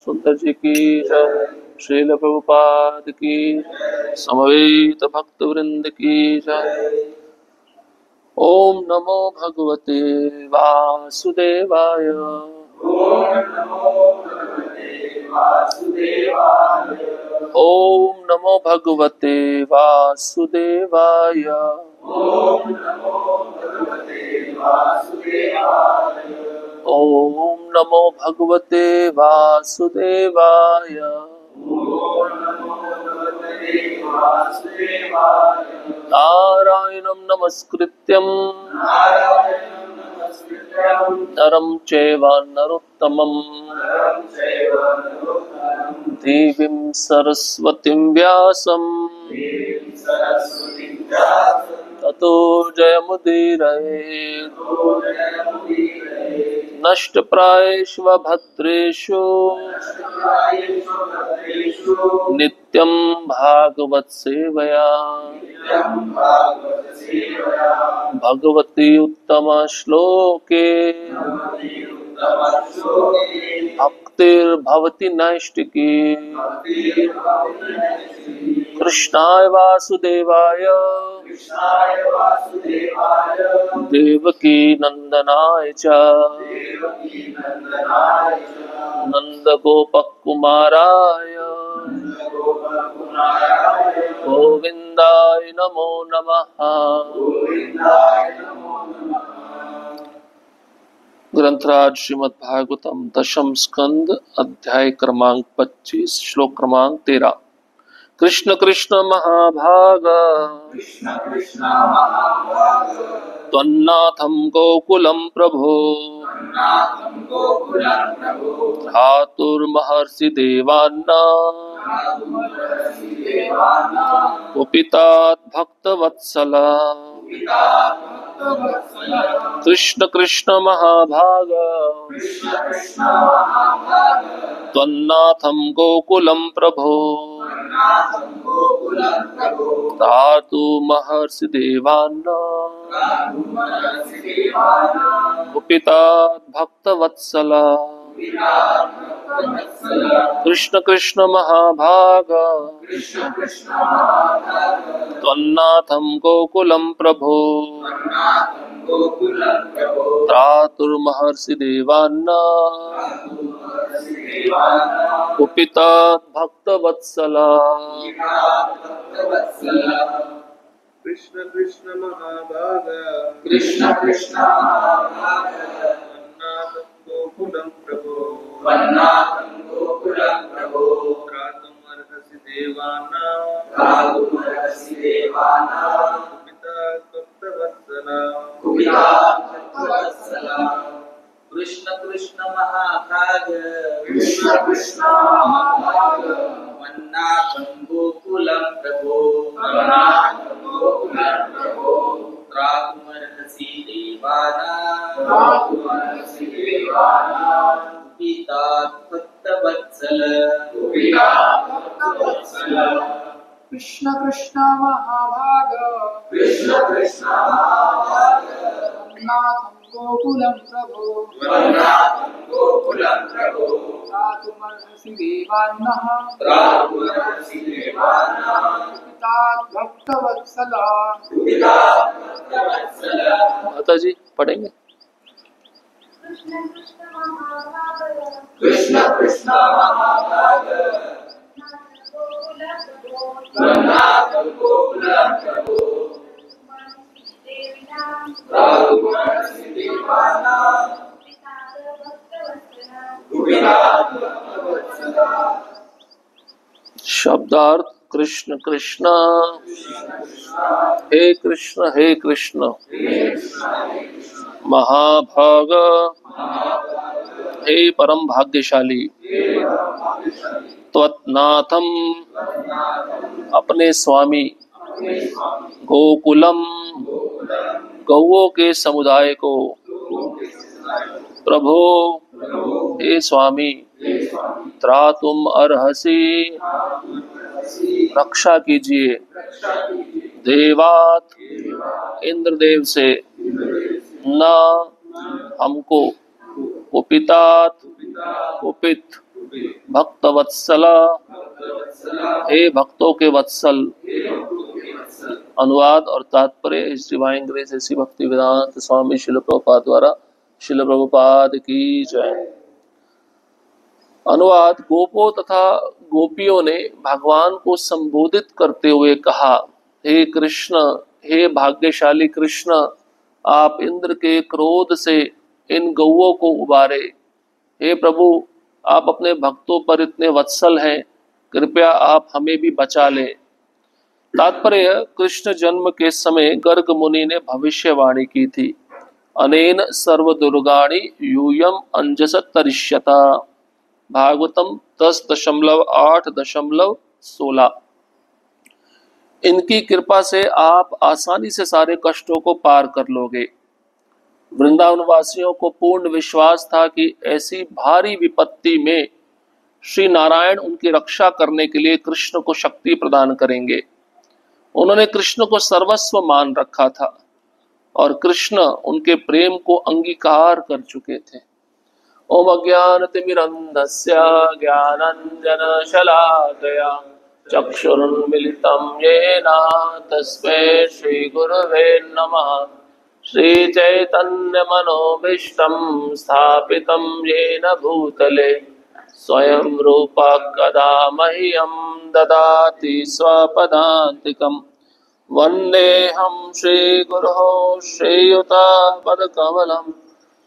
सुंदर जी की जय। श्रील प्रभुपाद की समवेत भक्त वृंद की जय। ओम नमो भगवते वासुदेवाय। ओम नमो भगवते वासुदेवाय। ओम नमो भगवते वासुदेवाय। नारायणं नमस्कृत्यं नरं चैव नरोत्तमं देवीं सरस्वतीं व्यासं ततो जयमुदीरये। नष्टप्रायेषु भद्रेषु नित्यं भागवत सेवया भगवती उत्तम श्लोके भक्तिर्भवति नैष्टिकी। कृष्णाय वासुदेवाय देवकी नंदनाय च नंदगोपकुमाराय गोविंदाय नमो नमः। ग्रंथराज श्रीमद् भागवतम दशम स्कंद अध्याय क्रमांक 25 श्लोक क्रमांक 13। कृष्ण कृष्ण महाभाग त्वन्नाथं गोकुलं प्रभो धातुर्महर्षि देवान्ना कुपितात् भक्तवत्सला। कृष्ण कृष्ण महाभाग त्वन्नाथं गोकुलं प्रभो धातु महर्षि देवान्ना कुपितात् भक्तवत्सला। कृष्ण कृष्ण महाभाग त्वन्नाथं गोकुलं प्रभो त्रातुर्महर्षि देवान्ना कुपितात् भक्तवत्सला। कृष्ण कृष्ण महाभाग कृष्ण कृष्ण वन्नाथं गोकुलं प्रभो वन्नाथं गोकुलं प्रभो त्रातुमर्हसि देवानां त्रातुमर्हसि देवानां कुपितात् भक्तवत्सला। कुपितात् भक्तवत्सला। कृष्ण कृष्ण महाभाग कृष्ण कृष्ण महाभाग वन्नाथं गोकुलं प्रभो वन्नाथं गोकुलं प्रभो त्रातुमर्हसि देवानां त्रातुमर्हसि देवानां कुपितात् भक्तवत्सल कुपितात् भक्तवत्सल। कृष्ण कृष्ण महाभाग कृष्ण कृष्ण महाभाग वन्नाथं गोकुलं प्रभो वन्नाथं गोकुलं प्रभो त्रातुमर्हसि देवान्नः त्रातुमर्हसि देवानां कुपितात् भक्तवत्सला। कुपितात् भक्तवत्सल। माता जी पढ़ेंगे। कृष्ण कृष्ण महाभाग वन्नाथं गोकुलं प्रभो त्रातुमर्हसि देवानां कुपितात् भक्तवत्सला। शब्दार्थ कृष्ण कृष्ण हे कृष्ण महाभाग हे परम भाग्यशाली। त्वत्नाथम अपने स्वामी गोकुलम गौओं के समुदाय को प्रभो हे स्वामी त्रातुम अर्हसि रक्षा कीजिए देवात इंद्रदेव से न हमको कुपितात कुपित भक्तवत्सला, हे भक्तों के वत्सल। अनुवाद और तात्पर्य इस डिवाइन ग्रेस ऐसी भक्ति वेदांत स्वामी शिल प्रभुपाद द्वारा। शिल प्रभुपाद की जय। अनुवाद। गोपों तथा गोपियों ने भगवान को संबोधित करते हुए कहा, हे कृष्ण, हे भाग्यशाली कृष्ण, आप इंद्र के क्रोध से इन गौओं को उबारे। हे प्रभु, आप अपने भक्तों पर इतने वत्सल हैं, कृपया आप हमें भी बचा लें। तात्पर्य। कृष्ण जन्म के समय गर्ग मुनि ने भविष्यवाणी की थी, अनेन सर्व दुर्गाणि यूयम अंजस तरिष्यता। भागवतम 10.8.16। इनकी कृपा से आप आसानी से सारे कष्टों को पार कर लोगे। वृंदावन वासियों को पूर्ण विश्वास था कि ऐसी भारी विपत्ति में श्री नारायण उनकी रक्षा करने के लिए कृष्ण को शक्ति प्रदान करेंगे। उन्होंने कृष्ण को सर्वस्व मान रखा था और कृष्ण उनके प्रेम को अंगीकार कर चुके थे। ओम अज्ञानतिमिरन्धस्य ज्ञानाञ्जनशलाकया चक्षुरुन्मिलितं येन तस्मै श्रीगुरवे नमः। श्रीचैतन्यमनोभीष्टं स्थापितं येन भूतले स्वयं रूपा कदा मह्यं ददाति स्वपदान्तिकम्। वन्देऽहं श्रीगुरोः श्रीयुतापदकमलम्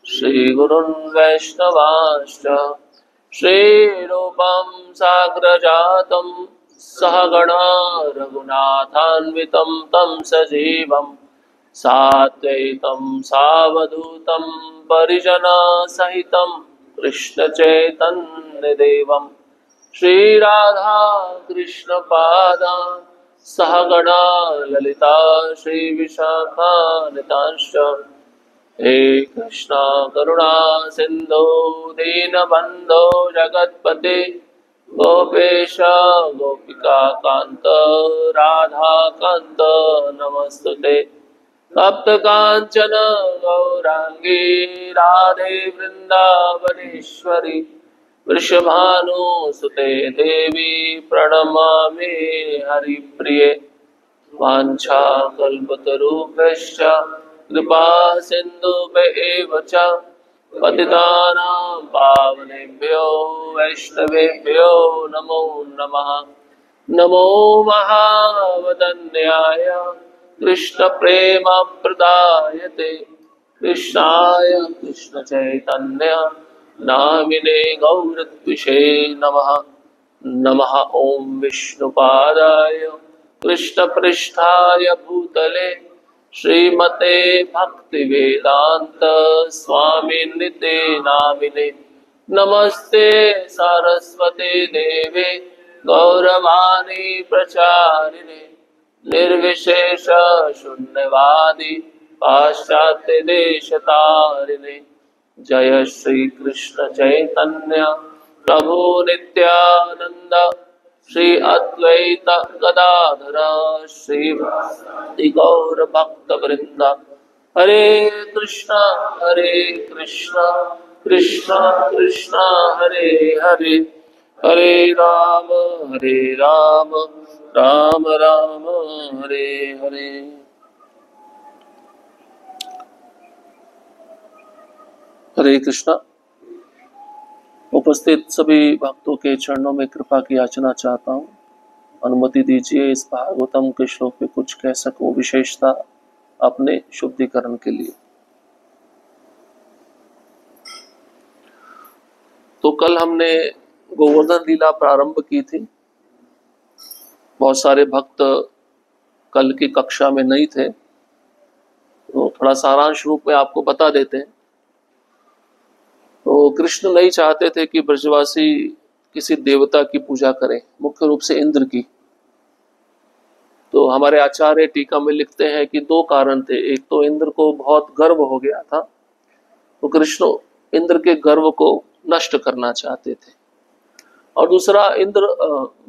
श्रीगुरुन् वैष्णवांश्च श्रीरूपं साग्रजातं सहगणा रघुनाथान्वितं तं सजीवं साद्वैतं सावधूतं परिजनसहितं कृष्णचैतन्यदेवं श्रीराधा कृष्णपादान् सहगणा ललिता श्रीविशाखान्वितांश्च। हे कृष्णा करुणा सिंधु दीनबंधो जगत्पते गोपेश गोपिका कांत राधा कांत नमस्तुते। तप्त कांचन गौरांगी राधे वृंदावनेश्वरी वृषभानुसुते देवी प्रणमामि हरिप्रिये। वाञ्छाकल्पतरुभ्यश्च कृपा सिन्धुभ्येव च पतितानां पावनेभ्यो वैष्णवेभ्यो नमो नमः। नमो महावदन्याय कृष्णप्रेमप्रदायते कृष्णाय कृष्णचैतन्य नामिने गौरत्विषे नमः। नमः ओम विष्णुपादाय कृष्णपृष्ठाय भूतले श्रीमते भक्तिवेदांत स्वामिनिते नामिने। नमस्ते सरस्वते देवे गौरवाणी प्रचारिणे निर्विशेष शून्यवादी पाश्चात्य देशतारिणे। जय श्री कृष्ण चैतन्य प्रभु नित्यानंद श्री अद्वैत गदाधर श्री गौर भक्त वृंद। हरे कृष्णा कृष्णा कृष्णा हरे हरे, हरे राम राम राम हरे हरे। हरे कृष्णा। उपस्थित सभी भक्तों के चरणों में कृपा की याचना चाहता हूँ। अनुमति दीजिए इस भागवतम के श्लोक पे कुछ कह सकूं, विशेषता अपने शुद्धिकरण के लिए। तो कल हमने गोवर्धन लीला प्रारंभ की थी। बहुत सारे भक्त कल की कक्षा में नहीं थे, तो थोड़ा सारांश रूप में आपको बता देते हैं। तो कृष्ण नहीं चाहते थे कि ब्रजवासी किसी देवता की पूजा करें, मुख्य रूप से इंद्र की। तो हमारे आचार्य टीका में लिखते हैं कि दो कारण थे। एक तो इंद्र को बहुत गर्व हो गया था, तो कृष्ण इंद्र के गर्व को नष्ट करना चाहते थे। और दूसरा, इंद्र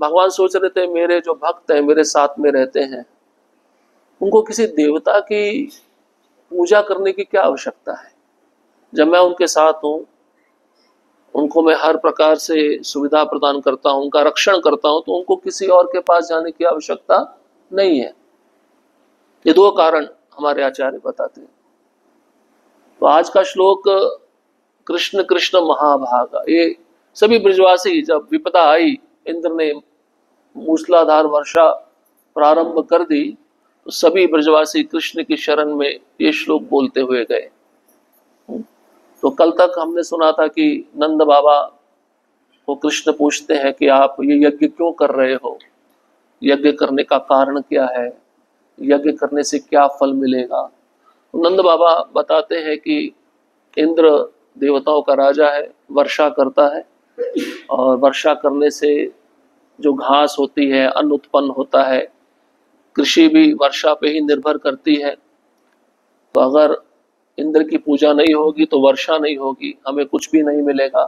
भगवान सोच रहे थे मेरे जो भक्त हैं, मेरे साथ में रहते हैं, उनको किसी देवता की पूजा करने की क्या आवश्यकता है। जब मैं उनके साथ हूँ, उनको मैं हर प्रकार से सुविधा प्रदान करता हूँ, उनका रक्षण करता हूँ, तो उनको किसी और के पास जाने की आवश्यकता नहीं है। ये दो कारण हमारे आचार्य बताते हैं। तो आज का श्लोक कृष्ण कृष्ण महाभागा, ये सभी ब्रजवासी जब विपदा आई, इंद्र ने मूसलाधार वर्षा प्रारंभ कर दी, तो सभी ब्रजवासी कृष्ण की शरण में ये श्लोक बोलते हुए गए। तो कल तक हमने सुना था कि नंद बाबा को कृष्ण पूछते हैं कि आप ये यज्ञ क्यों कर रहे हो, यज्ञ करने का कारण क्या है, यज्ञ करने से क्या फल मिलेगा। तो नंद बाबा बताते हैं कि इंद्र देवताओं का राजा है, वर्षा करता है, और वर्षा करने से जो घास होती है, अन्न उत्पन्न होता है, कृषि भी वर्षा पे ही निर्भर करती है। तो अगर इंद्र की पूजा नहीं होगी तो वर्षा नहीं होगी, हमें कुछ भी नहीं मिलेगा।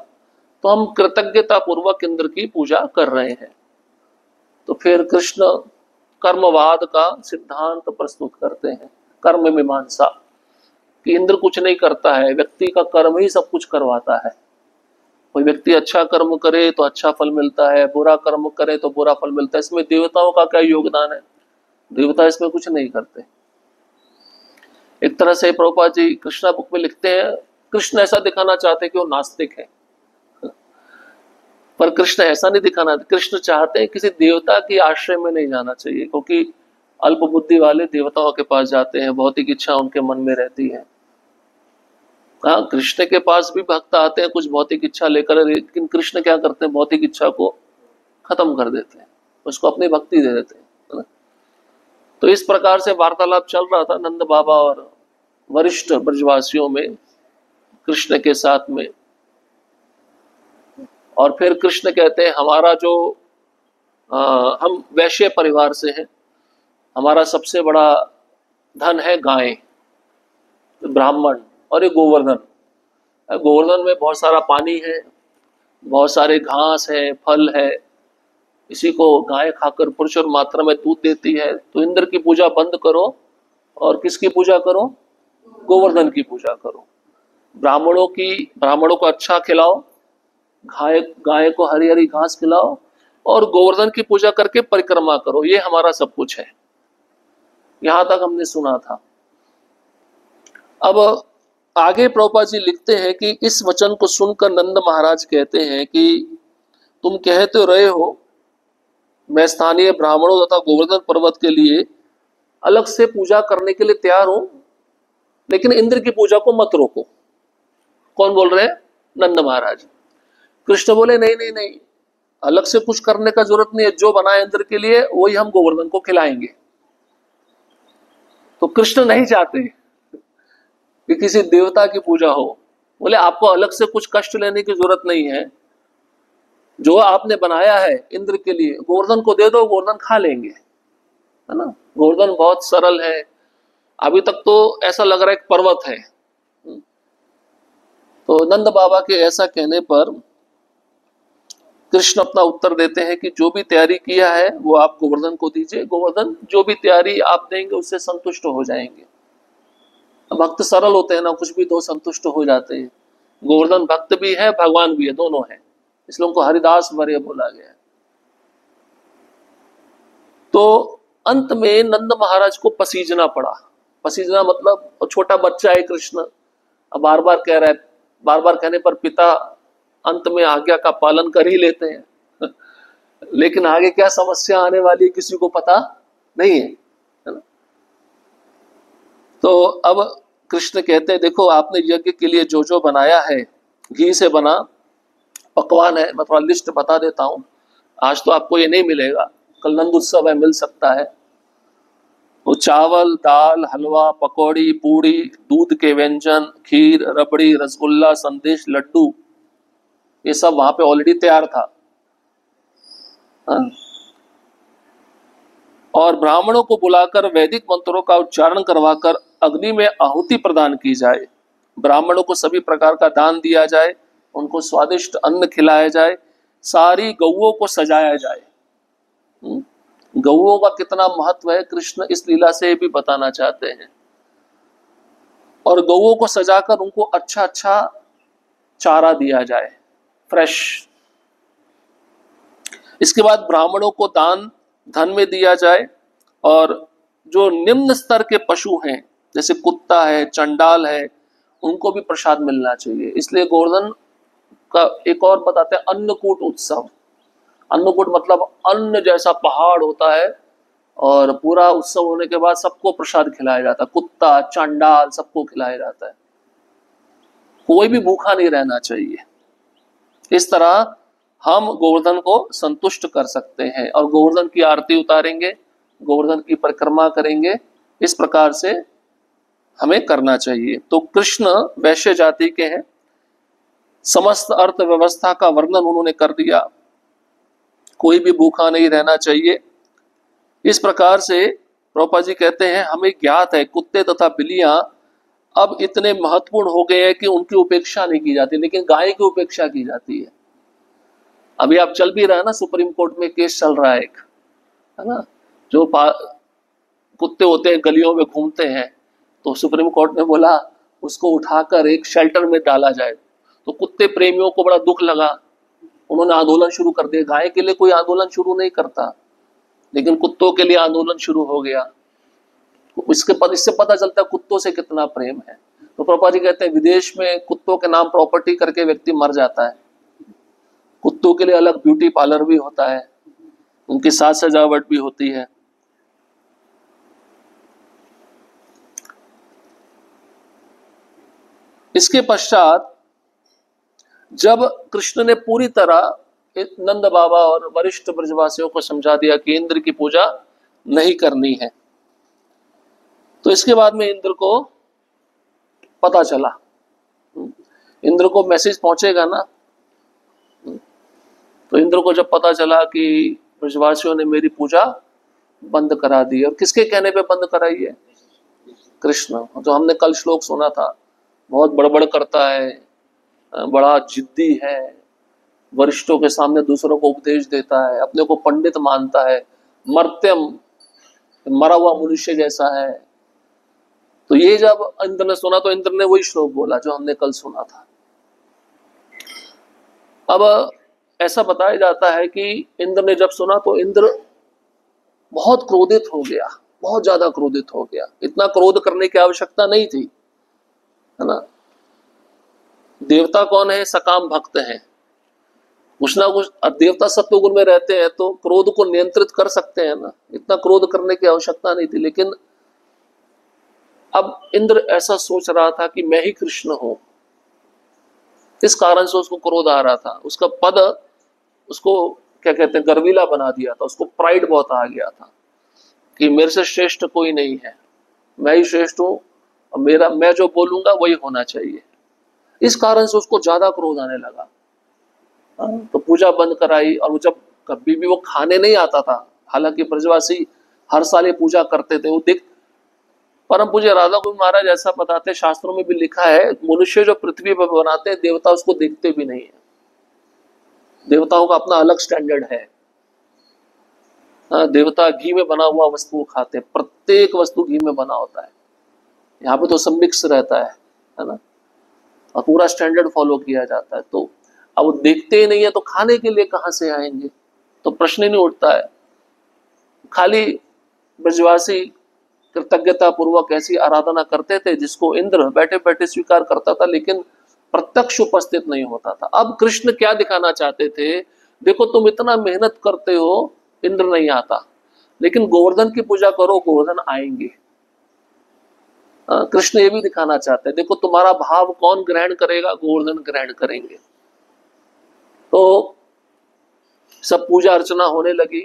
तो हम कृतज्ञता पूर्वक इंद्र की पूजा कर रहे हैं। तो फिर कृष्ण कर्मवाद का सिद्धांत प्रस्तुत करते हैं, कर्म मीमांसा, कि इंद्र कुछ नहीं करता है, व्यक्ति का कर्म ही सब कुछ करवाता है। कोई व्यक्ति अच्छा कर्म करे तो अच्छा फल मिलता है, बुरा कर्म करे तो बुरा फल मिलता है। इसमें देवताओं का क्या योगदान है? देवता इसमें कुछ नहीं करते। एक तरह से प्रभुपाद जी कृष्णा बुक में लिखते हैं, कृष्ण ऐसा दिखाना चाहते हैं कि वो नास्तिक है, पर कृष्ण ऐसा नहीं दिखाना। कृष्ण चाहते हैं किसी देवता के आश्रय में नहीं जाना चाहिए, क्योंकि अल्प बुद्धि वाले देवताओं के पास जाते हैं, भौतिक इच्छा उनके मन में रहती है। हाँ, कृष्ण के पास भी भक्त आते हैं कुछ भौतिक इच्छा लेकर, लेकिन कृष्ण क्या करते हैं? भौतिक इच्छा को खत्म कर देते हैं, उसको अपनी भक्ति दे देते हैं, है ना? तो इस प्रकार से वार्तालाप चल रहा था नंद बाबा और वरिष्ठ ब्रजवासियों में, कृष्ण के साथ में। और फिर कृष्ण कहते हैं, हमारा जो हम वैश्य परिवार से हैं, हमारा सबसे बड़ा धन है गाय, ब्राह्मण, और ये गोवर्धन। गोवर्धन में बहुत सारा पानी है, बहुत सारे घास है, फल है, इसी को गाय खाकर प्रचुर मात्रा में दूध देती है। तो इंद्र की पूजा बंद करो और किसकी पूजा करो? गोवर्धन की पूजा करो। ब्राह्मणों को अच्छा खिलाओ, गाय को हरी हरी घास खिलाओ, और गोवर्धन की पूजा करके परिक्रमा करो, ये हमारा सब कुछ है। यहां तक हमने सुना था। अब आगे प्रभुपाद जी लिखते हैं कि इस वचन को सुनकर नंद महाराज कहते हैं कि तुम कह तो रहे हो, मैं स्थानीय ब्राह्मणों तथा गोवर्धन पर्वत के लिए अलग से पूजा करने के लिए तैयार हूं, लेकिन इंद्र की पूजा को मत रोको। कौन बोल रहे हैं? नंद महाराज। कृष्ण बोले नहीं नहीं नहीं, अलग से कुछ करने का जरूरत नहीं है, जो बनाए इंद्र के लिए वही हम गोवर्धन को खिलाएंगे। तो कृष्ण नहीं चाहते कि किसी देवता की पूजा हो। बोले आपको अलग से कुछ कष्ट लेने की जरूरत नहीं है, जो आपने बनाया है इंद्र के लिए गोवर्धन को दे दो, गोवर्धन खा लेंगे, है ना। गोवर्धन बहुत सरल है, अभी तक तो ऐसा लग रहा है एक पर्वत है। तो नंद बाबा के ऐसा कहने पर कृष्ण अपना उत्तर देते हैं कि जो भी तैयारी किया है वो आप गोवर्धन को दीजिए, गोवर्धन जो भी तैयारी आप देंगे उससे संतुष्ट हो जाएंगे। भक्त सरल होते हैं ना, कुछ भी दो संतुष्ट हो जाते हैं। गोवर्धन भक्त भी है, भगवान भी है, दोनों है, इसलिए उनको हरिदास वर्य बोला गया। तो अंत में नंद महाराज को पसीजना पड़ा। पसीजना मतलब छोटा बच्चा है कृष्ण, अब बार बार कह रहा है, बार बार कहने पर पिता अंत में आज्ञा का पालन कर ही लेते हैं लेकिन आगे क्या समस्या आने वाली है किसी को पता नहीं है, है ना। तो अब कृष्ण कहते हैं देखो आपने यज्ञ के लिए जो जो बनाया है, घी से बना पकवान है, मैं थोड़ा लिस्ट बता देता हूँ। आज तो आपको ये नहीं मिलेगा, कल नंद उत्सव है, मिल सकता है। वो चावल, दाल, हलवा, पकौड़ी, पूड़ी, दूध के व्यंजन, खीर, रबड़ी, रसगुल्ला, संदेश, लड्डू, ये सब वहां पे ऑलरेडी तैयार था। और ब्राह्मणों को बुलाकर वैदिक मंत्रों का उच्चारण करवाकर अग्नि में आहुति प्रदान की जाए, ब्राह्मणों को सभी प्रकार का दान दिया जाए, उनको स्वादिष्ट अन्न खिलाया जाए, सारी गौओं को सजाया जाए। गौओं का कितना महत्व है कृष्ण इस लीला से भी बताना चाहते हैं। और गौओं को सजाकर उनको अच्छा अच्छा चारा दिया जाए, फ्रेश। इसके बाद ब्राह्मणों को दान धन में दिया जाए, और जो निम्न स्तर के पशु हैं जैसे कुत्ता है, चंडाल है, उनको भी प्रसाद मिलना चाहिए। इसलिए गोवर्धन का एक और बताते हैं अन्नकूट उत्सव। अन्नकूट मतलब अन्न जैसा पहाड़ होता है, और पूरा उत्सव होने के बाद सबको प्रसाद खिलाया जाता है, कुत्ता चंडाल सबको खिलाया जाता है, कोई भी भूखा नहीं रहना चाहिए। इस तरह हम गोवर्धन को संतुष्ट कर सकते हैं, और गोवर्धन की आरती उतारेंगे, गोवर्धन की परिक्रमा करेंगे। इस प्रकार से हमें करना चाहिए। तो कृष्ण वैश्य जाति के हैं, समस्त अर्थव्यवस्था का वर्णन उन्होंने कर दिया, कोई भी भूखा नहीं रहना चाहिए। इस प्रकार से प्रभुपाद जी कहते हैं हमें ज्ञात है कुत्ते तथा बिल्लियां अब इतने महत्वपूर्ण हो गए हैं कि उनकी उपेक्षा नहीं की जाती, लेकिन गाय की उपेक्षा की जाती है। अभी आप चल भी रहा है ना, सुप्रीम कोर्ट में केस चल रहा है एक, है ना, जो कुत्ते होते हैं गलियों में घूमते हैं, तो सुप्रीम कोर्ट ने बोला उसको उठाकर एक शेल्टर में डाला जाए। तो कुत्ते प्रेमियों को बड़ा दुख लगा, उन्होंने आंदोलन शुरू कर दिया। गाय के लिए कोई आंदोलन शुरू नहीं करता, लेकिन कुत्तों के लिए आंदोलन शुरू हो गया। इससे पता चलता है कुत्तों से कितना प्रेम है। तो प्रभुपाद जी कहते हैं विदेश में कुत्तों के नाम प्रॉपर्टी करके व्यक्ति मर जाता है। कुत्तों के लिए अलग ब्यूटी पार्लर भी होता है, उनकी साज सजावट भी होती है। इसके पश्चात जब कृष्ण ने पूरी तरह नंद बाबा और वरिष्ठ ब्रजवासियों को समझा दिया कि इंद्र की पूजा नहीं करनी है, तो इसके बाद में इंद्र को पता चला, इंद्र को मैसेज पहुंचेगा ना, तो इंद्र को जब पता चला कि ब्रजवासियों ने मेरी पूजा बंद करा दी, और किसके कहने पे बंद कराई है? कृष्ण। जो हमने कल श्लोक सुना था, बहुत बड़बड़ करता है, बड़ा जिद्दी है, वरिष्ठों के सामने दूसरों को उपदेश देता है, अपने को पंडित मानता है, मर्त्यम मरा हुआ मनुष्य जैसा है। तो ये जब इंद्र ने सुना तो इंद्र ने वही श्लोक बोला जो हमने कल सुना था। अब ऐसा बताया जाता है कि इंद्र ने जब सुना तो इंद्र बहुत क्रोधित हो गया, बहुत ज्यादा क्रोधित हो गया। इतना क्रोध करने की आवश्यकता नहीं थी, है ना। देवता कौन है? सकाम भक्त हैं, कुछ ना कुछ। देवता सत्वगुण में रहते हैं तो क्रोध को नियंत्रित कर सकते हैं ना, इतना क्रोध करने की आवश्यकता नहीं थी। लेकिन अब इंद्र ऐसा सोच रहा था कि मैं ही कृष्ण हूं, इस कारण से उसको क्रोध आ रहा था। उसका पद उसको क्या कहते हैं, गर्वीला बना दिया था, उसको प्राइड बहुत आ गया था कि मेरे से श्रेष्ठ कोई नहीं है, मैं ही श्रेष्ठ हूं, और मेरा मैं जो बोलूंगा वही होना चाहिए। इस कारण से उसको ज्यादा क्रोध आने लगा। तो पूजा बंद कराई, और जब कभी भी वो खाने नहीं आता था, हालांकि ब्रजवासी हर साल ये पूजा करते थे। वो देख परम पूज्य राधा गोविंद महाराज ऐसा बताते, शास्त्रों में भी लिखा है, मनुष्य जो पृथ्वी पर बनाते हैं देवता उसको देखते भी नहीं है। देवताओं का अपना अलग स्टैंडर्ड है। देवता घी में बना हुआ वस्तु खाते हैं, प्रत्येक वस्तु घी में बना होता है। यहाँ पे तो सब मिक्स रहता है ना, और पूरा स्टैंडर्ड फॉलो किया जाता है। तो अब वो देखते ही नहीं है तो खाने के लिए कहाँ से आएंगे? तो प्रश्न ही नहीं उठता है। खाली ब्रजवासी कृतज्ञता पूर्वक ऐसी आराधना करते थे जिसको इंद्र बैठे बैठे स्वीकार करता था, लेकिन प्रत्यक्ष उपस्थित नहीं होता था। अब कृष्ण क्या दिखाना चाहते थे? देखो तुम इतना मेहनत करते हो, इंद्र नहीं आता, लेकिन गोवर्धन की पूजा करो, गोवर्धन आएंगे। कृष्ण ये भी दिखाना चाहते हैं, देखो तुम्हारा भाव कौन ग्रहण करेगा? गोवर्धन ग्रहण करेंगे। तो सब पूजा अर्चना होने लगी।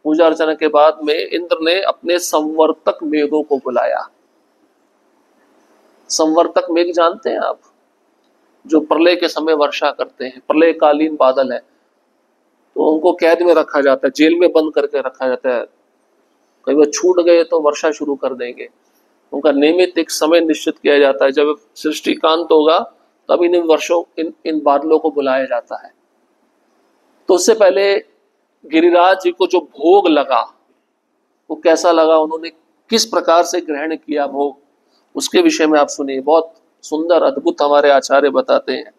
पूजा अर्चना के बाद में इंद्र ने अपने संवर्तक मेघों को बुलाया। संवर्तक मेघ जानते हैं आप? जो प्रलय के समय वर्षा करते हैं, प्रलयकालीन बादल है। तो उनको कैद में रखा जाता है, जेल में बंद करके रखा जाता है। कहीं वो छूट गए तो वर्षा शुरू कर देंगे। उनका नियमित एक समय निश्चित किया जाता है, जब सृष्टि का अंत होगा तब इन वर्षों इन बादलों को बुलाया जाता है। तो उससे पहले गिरिराज जी को जो भोग लगा वो कैसा लगा, उन्होंने किस प्रकार से ग्रहण किया भोग, उसके विषय में आप सुनिए। बहुत सुंदर अद्भुत हमारे आचार्य बताते हैं।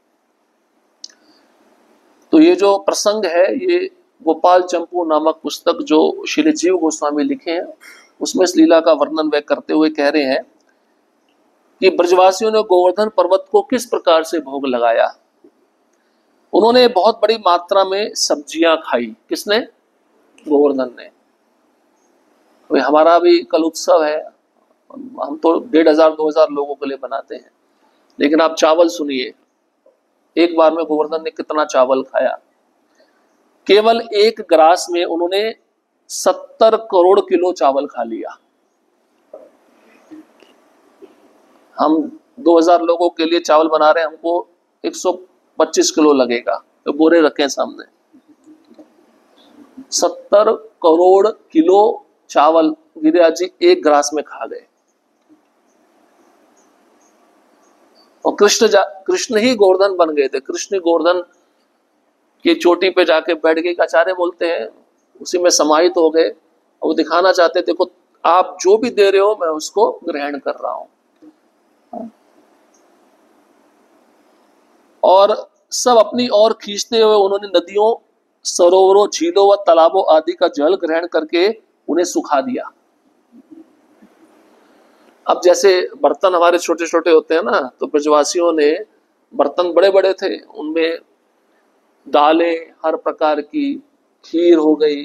तो ये जो प्रसंग है ये गोपाल चंपू नामक पुस्तक जो श्री जीव गोस्वामी लिखे हैं उसमें इस लीला का वर्णन वे करते हुए कह रहे हैं कि ब्रजवासियों ने गोवर्धन पर्वत को किस प्रकार से भोग लगाया। उन्होंने बहुत बड़ी मात्रा में सब्जियां खाई। किसने? गोवर्धन ने। तो हमारा भी कल उत्सव है, हम तो 1500-2000 लोगों के लिए बनाते हैं, लेकिन आप चावल सुनिए, एक बार में गोवर्धन ने कितना चावल खाया। केवल एक ग्रास में उन्होंने 70 करोड़ किलो चावल खा लिया। हम 2000 लोगों के लिए चावल बना रहे हैं, हमको 125 किलो लगेगा, तो बोरे रखें सामने। 70 करोड़ किलो चावल गिरिराज जी एक ग्रास में खा गए। और कृष्ण ही गोवर्धन बन गए थे। कृष्ण गोवर्धन की चोटी पे जाके बैठ गए। आचार्य बोलते हैं उसी में समाहित हो गए और वो दिखाना चाहते थे, देखो आप जो भी दे रहे हो मैं उसको ग्रहण कर रहा हूं। और सब अपनी ओर खींचते हुए उन्होंने नदियों, सरोवरों, झीलों व तालाबों आदि का जल ग्रहण करके उन्हें सुखा दिया। अब जैसे बर्तन हमारे छोटे छोटे होते हैं ना, तो ब्रजवासियों ने बर्तन बड़े बड़े थे, उनमें दालें हर प्रकार की, खीर हो गई,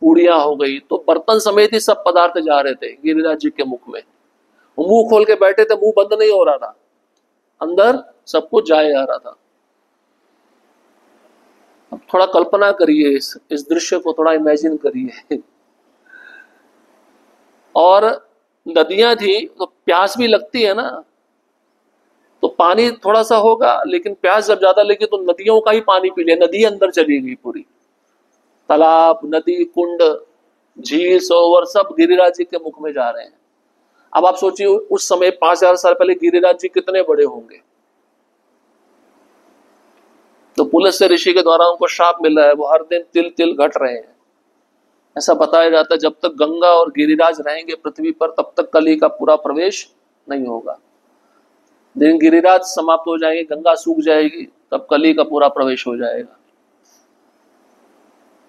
पूड़ियां हो गई, तो बर्तन समेत ही सब पदार्थ जा रहे थे गिरिराज जी के मुख में। वो मुंह खोल के बैठे थे, मुंह बंद नहीं हो रहा था, अंदर सब कुछ जाए आ रहा था। अब थोड़ा कल्पना करिए, इस दृश्य को थोड़ा इमेजिन करिए। और नदियां थी तो प्यास भी लगती है ना, तो पानी थोड़ा सा होगा, लेकिन प्यास जब ज्यादा लगी तो नदियों का ही पानी पी लिया, नदी अंदर चली गई पूरी। तालाब, नदी, कुंड, झील, सरोवर सब गिरिराज जी के मुख में जा रहे हैं। अब आप सोचिए उस समय 5000 साल पहले गिरिराज जी कितने बड़े होंगे। तो पुलस्त्य ऋषि के द्वारा उनको शाप मिला है, वो हर दिन तिल तिल घट रहे हैं। ऐसा बताया जाता है जब तक गंगा और गिरिराज रहेंगे पृथ्वी पर तब तक कली का पूरा प्रवेश नहीं होगा। दिन गिरिराज समाप्त हो जाएंगे, गंगा सूख जाएगी, तब कली का पूरा प्रवेश हो जाएगा।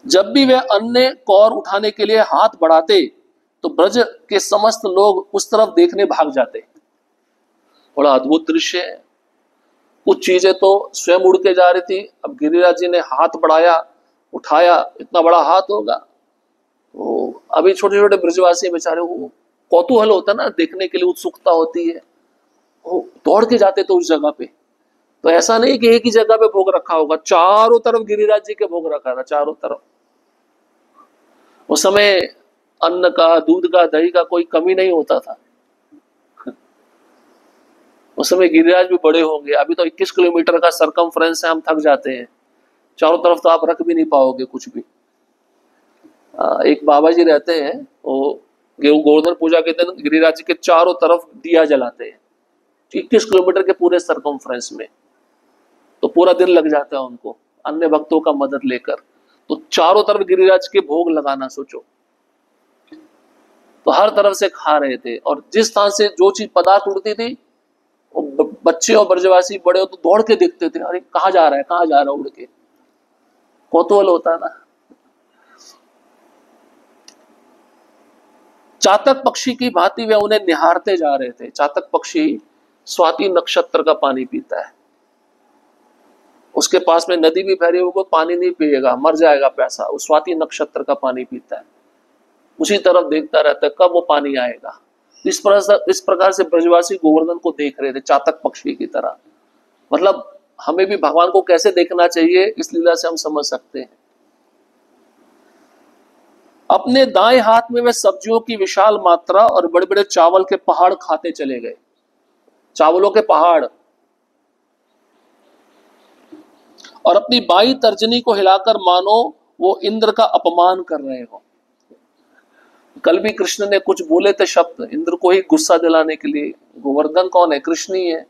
जब भी वे अन्य कौर उठाने के लिए हाथ बढ़ाते तो ब्रज के समस्त लोग उस तरफ देखने भाग जाते। बड़ा अद्भुत दृश्य है। कुछ चीजें तो स्वयं उड़ के जा रही थी, अब गिरिराज जी ने हाथ बढ़ाया, उठाया, इतना बड़ा हाथ होगा। तो अभी छोटे छोटे ब्रजवासी बेचारे, वो कौतूहल होता है ना, देखने के लिए उत्सुकता होती है, वो दौड़ के जाते थे उस जगह पे। तो ऐसा नहीं कि एक ही जगह पे भोग रखा होगा, चारों तरफ गिरिराज जी के भोग रखा था, चारों तरफ। उस समय अन्न का, दूध का, दही का कोई कमी नहीं होता था। उस समय गिरिराज भी बड़े होंगे। अभी तो 21 किलोमीटर का सरकमफ्रेंस है, हम थक जाते हैं, चारों तरफ तो आप रख भी नहीं पाओगे कुछ भी। एक बाबा जी रहते हैं, वो गोवर्धन पूजा के दिन गिरिराज जी के चारों तरफ दिया जलाते हैं 21 किलोमीटर के पूरे सरकमफ्रेंस में। तो पूरा दिन लग जाता है उनको अन्य भक्तों का मदद लेकर। तो चारों तरफ गिरिराज के भोग लगाना, सोचो। तो हर तरफ से खा रहे थे, और जिस स्थान से जो चीज पदार्थ उड़ती थी, बच्चे और ब्रजवासी बड़े हो तो दौड़ के देखते थे, अरे कहाँ जा रहा है, कहाँ जा रहा है उड़ के। कौतूहल होता है ना। चातक पक्षी की भांति वे उन्हें निहारते जा रहे थे। चातक पक्षी स्वाति नक्षत्र का पानी पीता है, उसके पास में नदी भी बह रही होगी, पानी नहीं पिएगा, मर जाएगा प्यासा। वो स्वाति नक्षत्र का पानी पीता है, उसी तरफ देखता रहता है कब वो पानी आएगा। इस प्रकार से ब्रजवासी गोवर्धन को देख रहे थे चातक पक्षी की तरह। मतलब हमें भी भगवान को कैसे देखना चाहिए, इस लीला से हम समझ सकते हैं। अपने दाएं हाथ में वे सब्जियों की विशाल मात्रा और बड़े बड़े चावल के पहाड़ खाते चले गए। चावलों के पहाड़। और अपनी बाई तर्जनी को हिलाकर मानो वो इंद्र का अपमान कर रहे हो। कल भी कृष्ण ने कुछ बोले थे शब्द इंद्र को ही गुस्सा दिलाने के लिए। गोवर्धन कौन है? कृष्ण ही है।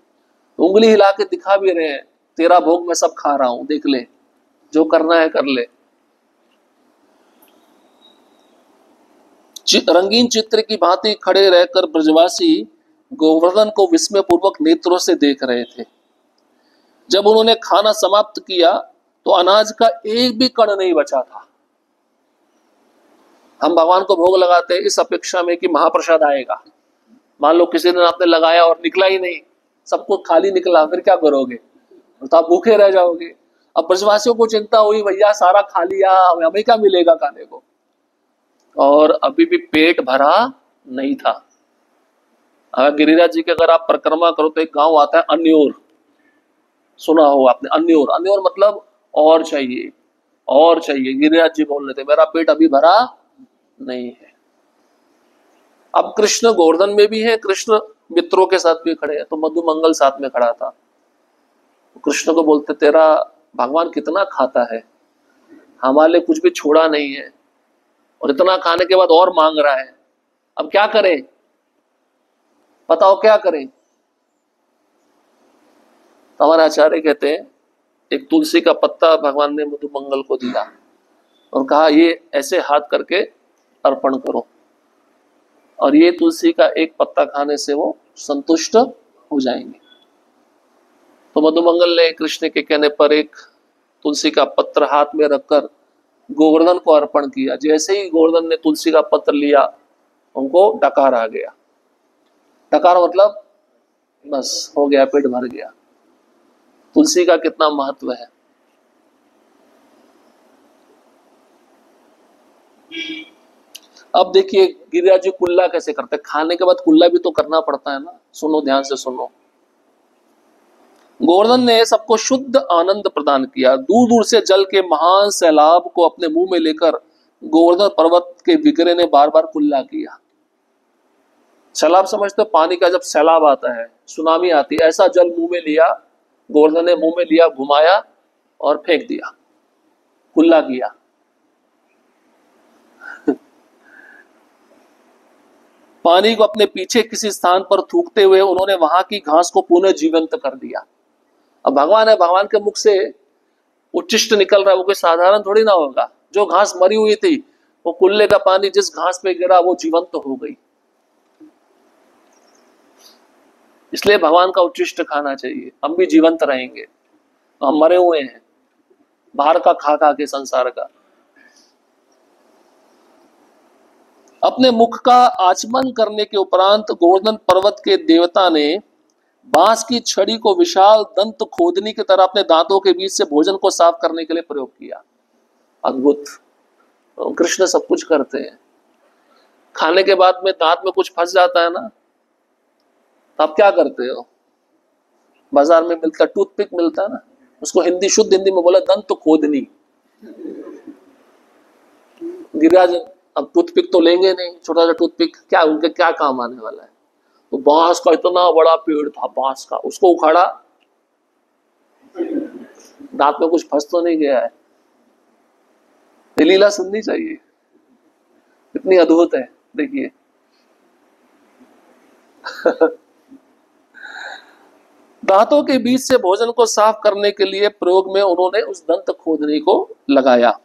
उंगली हिला के दिखा भी रहे हैं, तेरा भोग मैं सब खा रहा हूं, देख ले, जो करना है कर ले। रंगीन चित्र की भांति खड़े रहकर ब्रजवासी गोवर्धन को विस्मय पूर्वक नेत्रों से देख रहे थे। जब उन्होंने खाना समाप्त किया तो अनाज का एक भी कण नहीं बचा था। हम भगवान को भोग लगाते हैं इस अपेक्षा में कि महाप्रसाद आएगा। मान लो किसी दिन आपने लगाया और निकला ही नहीं, सब कुछ खाली निकला, फिर क्या करोगे? तो आप भूखे रह जाओगे। अब ब्रजवासियों को चिंता हुई, भैया सारा खा लिया, हमें क्या मिलेगा खाने को? और अभी भी पेट भरा नहीं था। अगर गिरिराज जी के अगर आप परिक्रमा करो तो एक गांव आता है अन्योर, सुना हो आपने? अन्योर, अन्योर मतलब और चाहिए, और चाहिए। गिरिराज जी बोल रहे थे मेरा पेट अभी भरा नहीं है। अब कृष्ण गोवर्धन में भी है, कृष्ण मित्रों के साथ भी खड़े हैं। तो मधुमंगल साथ में खड़ा था। कृष्ण को बोलते तेरा भगवान कितना खाता है, हमारे लिए कुछ भी छोड़ा नहीं है, और इतना खाने के बाद और मांग रहा है, अब क्या करें? बताओ क्या करें? तो हमारे आचार्य कहते हैं एक तुलसी का पत्ता भगवान ने मधुमंगल को दिया और कहा ये ऐसे हाथ करके अर्पण करो, और ये तुलसी का एक पत्ता खाने से वो संतुष्ट हो जाएंगे। तो मधुमंगल ने कृष्ण के कहने पर एक तुलसी का पत्र हाथ में रखकर गोवर्धन को अर्पण किया। जैसे ही गोवर्धन ने तुलसी का पत्र लिया, उनको डकार आ गया। डकार मतलब बस हो गया, पेट भर गया। तुलसी का कितना महत्व है। अब देखिए गिरिराज जी कुल्ला कैसे करते हैं। खाने के बाद कुल्ला भी तो करना पड़ता है ना। सुनो, ध्यान से सुनो। गोवर्धन ने सबको शुद्ध आनंद प्रदान किया। दूर दूर से जल के महान सैलाब को अपने मुंह में लेकर गोवर्धन पर्वत के विग्रह ने बार बार कुल्ला किया। सैलाब समझते हो? पानी का जब सैलाब आता है, सुनामी आती है, ऐसा जल मुंह में लिया गोवर्धन ने, मुंह में लिया, घुमाया और फेंक दिया, कुल्ला किया। पानी को अपने पीछे किसी स्थान पर थूकते हुए उन्होंने वहां की घास को पुनः जीवंत कर दिया। अब भगवान है, भगवान के मुख से उच्चिष्ट निकल रहा है, वो कोई साधारण थोड़ी ना होगा। जो घास मरी हुई थी, वो कुल्ले का पानी जिस घास पे गिरा वो जीवंत हो गई। इसलिए भगवान का उच्चिष्ट खाना चाहिए। हम भी जीवंत रहेंगे, हम मरे हुए हैं बाहर का खा खा के, संसार का। अपने मुख का आचमन करने के उपरांत गोवर्धन पर्वत के देवता ने बांस की छड़ी को विशाल दंत खोदनी की तरह अपने दांतों के बीच से भोजन को साफ करने के लिए प्रयोग किया। अद्भुत। कृष्ण सब कुछ करते हैं। खाने के बाद में दांत में कुछ फंस जाता है ना, तो आप क्या करते हो? बाजार में मिलता, टूथपिक मिलता है ना, उसको हिंदी, शुद्ध हिंदी में बोला दंत खोदनी। गिरिराज अब टूथपिक तो लेंगे नहीं, छोटा सा टूथपिक, क्या उनके क्या काम आने वाला है? तो बांस का इतना बड़ा पेड़ था, बांस का, उसको उखाड़ा, दांत में कुछ फंस तो नहीं गया है? ये लीला सुननी चाहिए, इतनी अद्भुत है। देखिए दांतों के बीच से भोजन को साफ करने के लिए प्रयोग में उन्होंने उस दंत खोदनी को लगाया।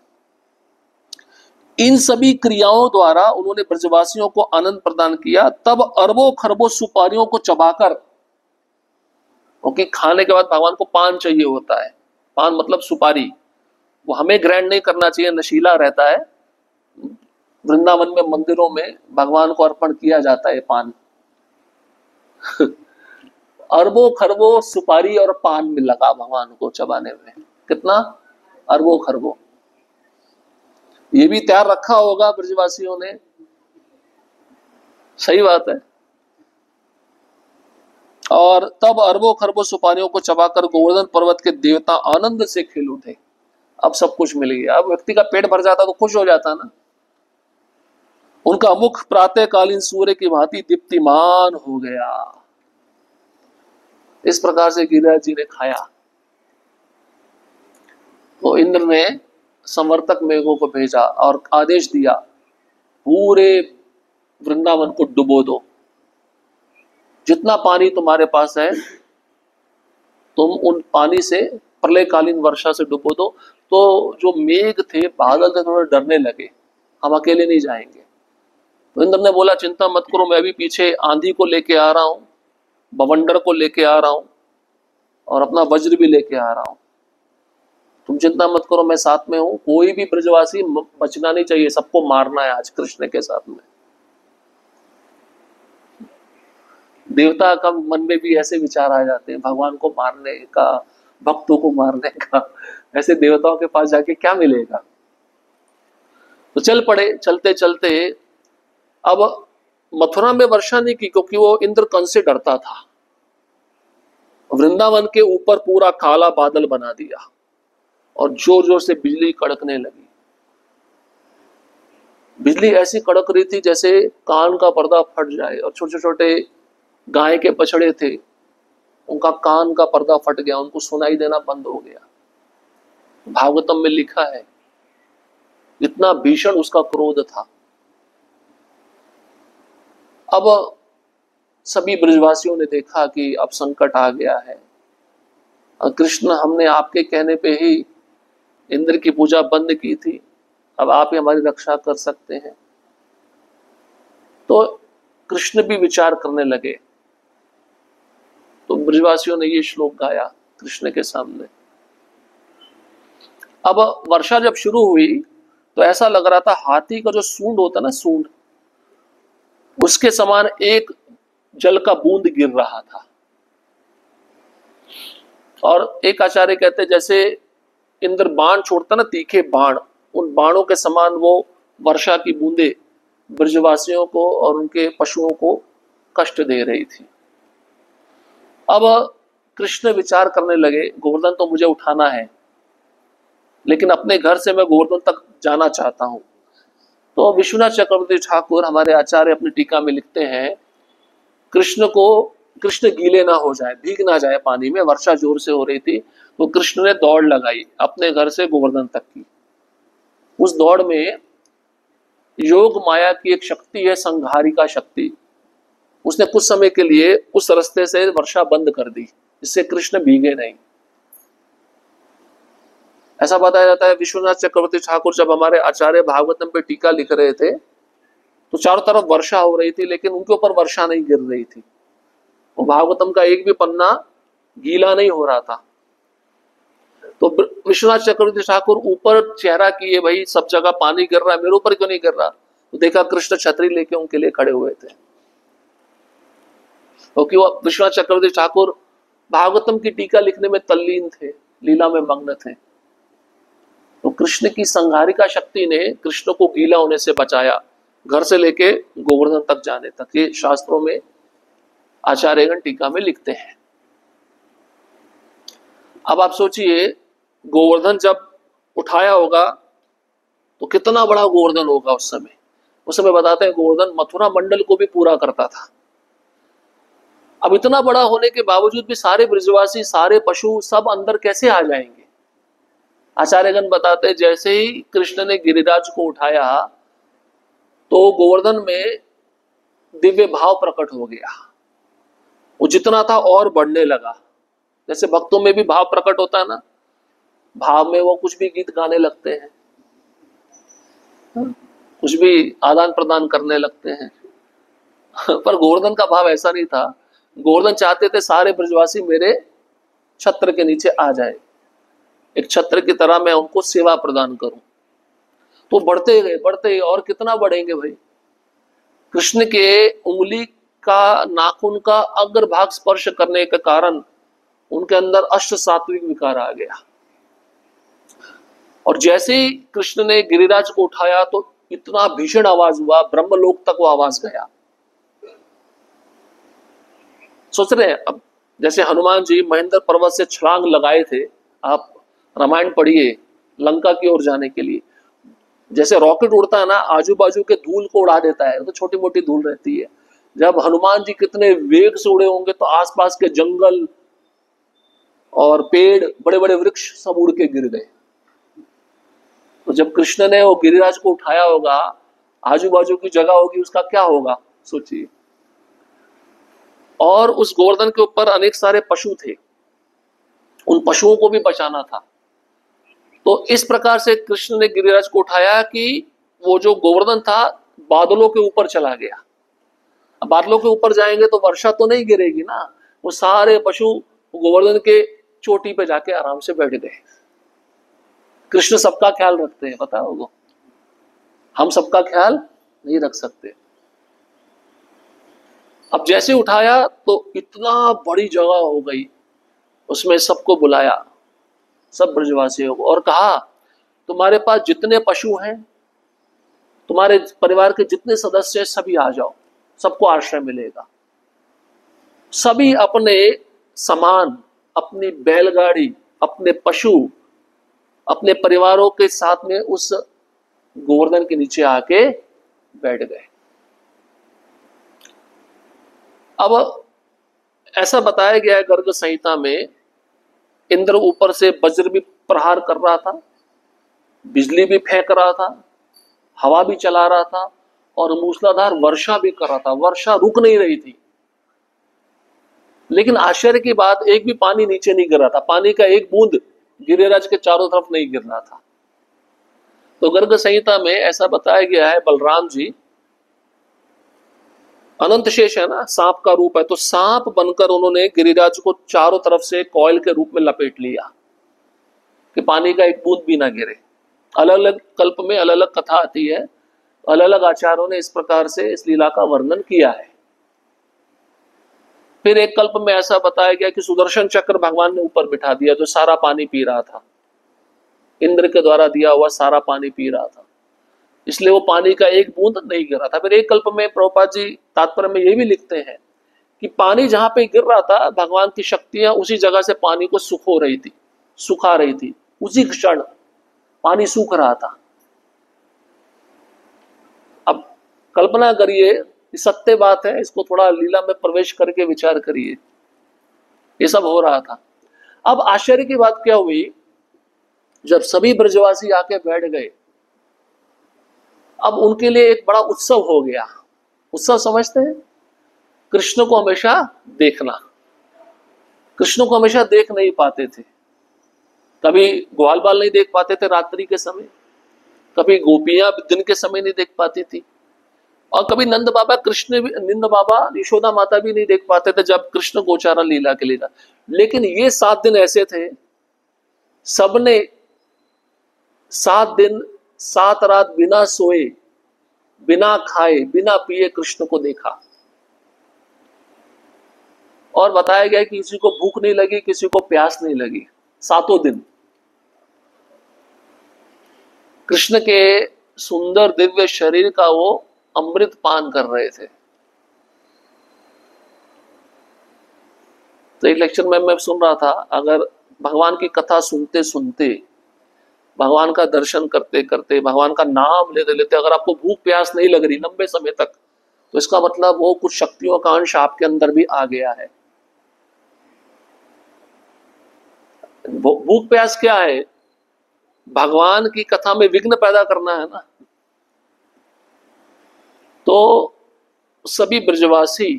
इन सभी क्रियाओं द्वारा उन्होंने ब्रजवासियों को आनंद प्रदान किया। तब अरबों खरबों सुपारियों को चबाकर, क्योंकि खाने के बाद भगवान को पान चाहिए होता है, पान मतलब सुपारी, वो हमें ग्रैंड नहीं करना चाहिए, नशीला रहता है। वृंदावन में मंदिरों में भगवान को अर्पण किया जाता है पान। अरबों खरबों सुपारी और पान में लगा भगवान को चबाने में। कितना? अरबों खरबों। ये भी तैयार रखा होगा ब्रजवासियों ने। सही बात है। और तब अरबों खरबों सुपारियों को चबाकर गोवर्धन पर्वत के देवता आनंद से खेल उठे। अब सब कुछ मिल गया। अब व्यक्ति का पेट भर जाता तो खुश हो जाता ना। उनका मुख प्रातःकालीन सूर्य की भांति दीप्तिमान हो गया। इस प्रकार से गिरिराज जी ने खाया। तो इंद्र ने संवर्तक मेघों को भेजा और आदेश दिया, पूरे वृंदावन को डुबो दो। जितना पानी तुम्हारे पास है तुम उन पानी से प्रलयकालीन वर्षा से डुबो दो। तो जो मेघ थे, बादल थे, थोड़े डरने लगे, हम अकेले नहीं जाएंगे। तो इंद्र ने बोला चिंता मत करो, मैं अभी पीछे आंधी को लेके आ रहा हूं, बवंडर को लेके आ रहा हूं और अपना वज्र भी लेके आ रहा हूं। तुम चिंता मत करो, मैं साथ में हूं, कोई भी ब्रजवासी बचना नहीं चाहिए, सबको मारना है आज कृष्ण के साथ में। देवता का मन में भी ऐसे विचार आ जाते हैं, भगवान को मारने का, भक्तों को मारने का, ऐसे देवताओं के पास जाके क्या मिलेगा। तो चल पड़े, चलते चलते अब मथुरा में वर्षा नहीं की, क्योंकि वो इंद्रकंस से डरता था। वृंदावन के ऊपर पूरा काला बादल बना दिया और जोर जोर से बिजली कड़कने लगी। बिजली ऐसी कड़क रही थी जैसे कान का पर्दा फट जाए, और छोटे छोटे गाय के बछड़े थे, उनका कान का पर्दा फट गया, उनको सुनाई देना बंद हो गया। भागवतम में लिखा है इतना भीषण उसका क्रोध था। अब सभी ब्रजवासियों ने देखा कि अब संकट आ गया है, कृष्ण हमने आपके कहने पे ही इंद्र की पूजा बंद की थी, अब आप ही हमारी रक्षा कर सकते हैं। तो कृष्ण भी विचार करने लगे। तो ब्रजवासियों ने ये श्लोक गाया कृष्ण के सामने। अब वर्षा जब शुरू हुई तो ऐसा लग रहा था हाथी का जो सूंड होता ना, सूंड, उसके समान एक जल का बूंद गिर रहा था। और एक आचार्य कहते जैसे इंद्र बाण छोड़ता ना, तीखे बाण, उन बाणों के समान वो वर्षा की बूंदे ब्रजवासियों को और उनके पशुओं को कष्ट दे रही थी। अब कृष्ण विचार करने लगे, गोवर्धन तो मुझे उठाना है, लेकिन अपने घर से मैं गोवर्धन तक जाना चाहता हूं। तो विश्वनाथ चक्रवर्ती ठाकुर हमारे आचार्य अपनी टीका में लिखते हैं, कृष्ण गीले ना हो जाए, भीग ना जाए पानी में। वर्षा जोर से हो रही थी तो कृष्ण ने दौड़ लगाई अपने घर से गोवर्धन तक की। उस दौड़ में योग माया की एक शक्ति है, संघारिका शक्ति, उसने कुछ समय के लिए उस रास्ते से वर्षा बंद कर दी, जिससे कृष्ण भीगे नहीं। ऐसा बताया जाता है विश्वनाथ चक्रवर्ती ठाकुर जब हमारे आचार्य भागवतम पे टीका लिख रहे थे तो चारों तरफ वर्षा हो रही थी, लेकिन उनके ऊपर वर्षा नहीं गिर रही थी। वो भागवतम का एक भी पन्ना गीला नहीं हो रहा था। तो विश्वनाथ चक्रवर्ती ठाकुर ऊपर चेहरा किए, भाई सब जगह पानी गिर रहा है, मेरे ऊपर क्यों नहीं गिर रहा। तो देखा कृष्ण छतरी लेके उनके लिए खड़े हुए थे, क्योंकि वो विश्वनाथ चक्रवर्ती ठाकुर भागवतम की टीका लिखने में तल्लीन थे, लीला में मग्न थे। तो कृष्ण की संहारिका शक्ति ने कृष्ण को गीला होने से बचाया, घर से लेके गोवर्धन तक जाने तक। ये शास्त्रों में आचार्यगण टीका में लिखते हैं। अब आप सोचिए, गोवर्धन जब उठाया होगा तो कितना बड़ा गोवर्धन होगा उस समय। उस समय बताते हैं गोवर्धन मथुरा मंडल को भी पूरा करता था। अब इतना बड़ा होने के बावजूद भी सारे ब्रजवासी, सारे पशु सब अंदर कैसे आ जाएंगे। आचार्यगण बताते हैं जैसे ही कृष्ण ने गिरिराज को उठाया तो गोवर्धन में दिव्य भाव प्रकट हो गया। वो जितना था और बढ़ने लगा। जैसे भक्तों में भी भाव प्रकट होता है ना, भाव में वो कुछ भी गीत गाने लगते हैं, कुछ भी आदान प्रदान करने लगते हैं। पर गोवर्धन का भाव ऐसा नहीं था। गोवर्धन चाहते थे सारे ब्रजवासी मेरे छत्र के नीचे आ जाए, एक छत्र की तरह मैं उनको सेवा प्रदान करूं। तो बढ़ते गए और कितना बढ़ेंगे भाई। कृष्ण के उंगली का, नाखून का अग्रभाग स्पर्श करने के कारण उनके अंदर अष्ट सात्विक विकार आ गया। और जैसे ही कृष्ण ने गिरिराज को उठाया तो इतना भीषण आवाज हुआ, ब्रह्मलोक तक वो आवाज गया। सोच रहे हैं अब जैसे हनुमान जी महेंद्र पर्वत से छलांग लगाए थे, आप रामायण पढ़िए, लंका की ओर जाने के लिए। जैसे रॉकेट उड़ता है ना, आजू बाजू के धूल को उड़ा देता है, तो छोटी मोटी धूल रहती है। जब हनुमान जी कितने वेग से उड़े होंगे तो आसपास के जंगल और पेड़, बड़े बड़े वृक्ष सब उड़ के गिर गए। तो जब कृष्ण ने वो गिरिराज को उठाया होगा, आजू बाजू की जगह होगी, उसका क्या होगा सोचिए। और उस गोवर्धन के ऊपर अनेक सारे पशु थे, उन पशुओं को भी बचाना था। तो इस प्रकार से कृष्ण ने गिरिराज को उठाया कि वो जो गोवर्धन था बादलों के ऊपर चला गया। अब बादलों के ऊपर जाएंगे तो वर्षा तो नहीं गिरेगी ना। वो सारे पशु गोवर्धन के चोटी पे जाके आराम से बैठ गए। कृष्ण सबका ख्याल रखते हैं, पता होगा, हम सबका ख्याल नहीं रख सकते। अब जैसे उठाया तो इतना बड़ी जगह हो गई, उसमें सबको बुलाया, सब ब्रजवासियों को, और कहा तुम्हारे पास जितने पशु हैं, तुम्हारे परिवार के जितने सदस्य हैं, सभी आ जाओ, सबको आश्रय मिलेगा। सभी अपने सामान, अपनी बैलगाड़ी, अपने पशु, अपने परिवारों के साथ में उस गोवर्धन के नीचे आके बैठ गए। अब ऐसा बताया गया है गर्ग संहिता में, इंद्र ऊपर से वज्र भी प्रहार कर रहा था, बिजली भी फेंक रहा था, हवा भी चला रहा था, और मूसलाधार वर्षा भी कर रहा था। वर्षा रुक नहीं रही थी, लेकिन आश्चर्य की बात, एक भी पानी नीचे नहीं गिर रहा था, पानी का एक बूंद गिरिराज के चारों तरफ नहीं गिर रहा था। तो गर्ग संहिता में ऐसा बताया गया है, बलराम जी, अनंत शेष है ना, सांप का रूप है, तो सांप बनकर उन्होंने गिरिराज को चारों तरफ से कॉइल के रूप में लपेट लिया कि पानी का एक बूंद भी ना गिरे। अलग अलग कल्प में अलग अलग कथा आती है, अलग अलग आचार्यों ने इस प्रकार से इस लीला का वर्णन किया है। फिर एक कल्प में ऐसा बताया गया कि सुदर्शन चक्र भगवान ने ऊपर बिठा दिया, जो सारा पानी पी रहा था, इंद्र के द्वारा दिया हुआ सारा पानी पी रहा था, इसलिए वो पानी का एक बूंद नहीं गिर रहा था। फिर एक कल्प में प्रभुपाद जी तात्पर्य में ये भी लिखते हैं कि पानी जहां पे गिर रहा था, भगवान की शक्तियां उसी जगह से पानी को सुखा रही थी, उसी क्षण पानी सूख रहा था। अब कल्पना करिए, सत्य बात है, इसको थोड़ा लीला में प्रवेश करके विचार करिए, ये सब हो रहा था। अब आश्चर्य की बात क्या हुई, जब सभी ब्रजवासी आके बैठ गए, अब उनके लिए एक बड़ा उत्सव हो गया। उत्सव समझते हैं, कृष्ण को हमेशा देखना। कृष्ण को हमेशा देख नहीं पाते थे, कभी ग्वाल बाल नहीं देख पाते थे रात्रि के समय, कभी गोपियां दिन के समय नहीं देख पाती थी, और कभी नंद बाबा यशोदा माता भी नहीं देख पाते थे जब कृष्ण गोचारण लीला के लिए था। लेकिन ये 7 दिन ऐसे थे, सबने 7 दिन 7 रात बिना सोए, बिना खाए, बिना पिए कृष्ण को देखा। और बताया गया कि किसी को भूख नहीं लगी, किसी को प्यास नहीं लगी, 7 दिन कृष्ण के सुंदर दिव्य शरीर का वो अमृत पान कर रहे थे। तो एक लेक्चर में मैं सुन रहा था, अगर भगवान की कथा सुनते सुनते, भगवान का दर्शन करते करते, भगवान का नाम लेते लेते अगर आपको भूख प्यास नहीं लग रही लंबे समय तक, तो इसका मतलब वो कुछ शक्तियों का अंश आपके अंदर भी आ गया है। भूख प्यास क्या है? भगवान की कथा में विघ्न पैदा करना है ना। तो सभी ब्रजवासी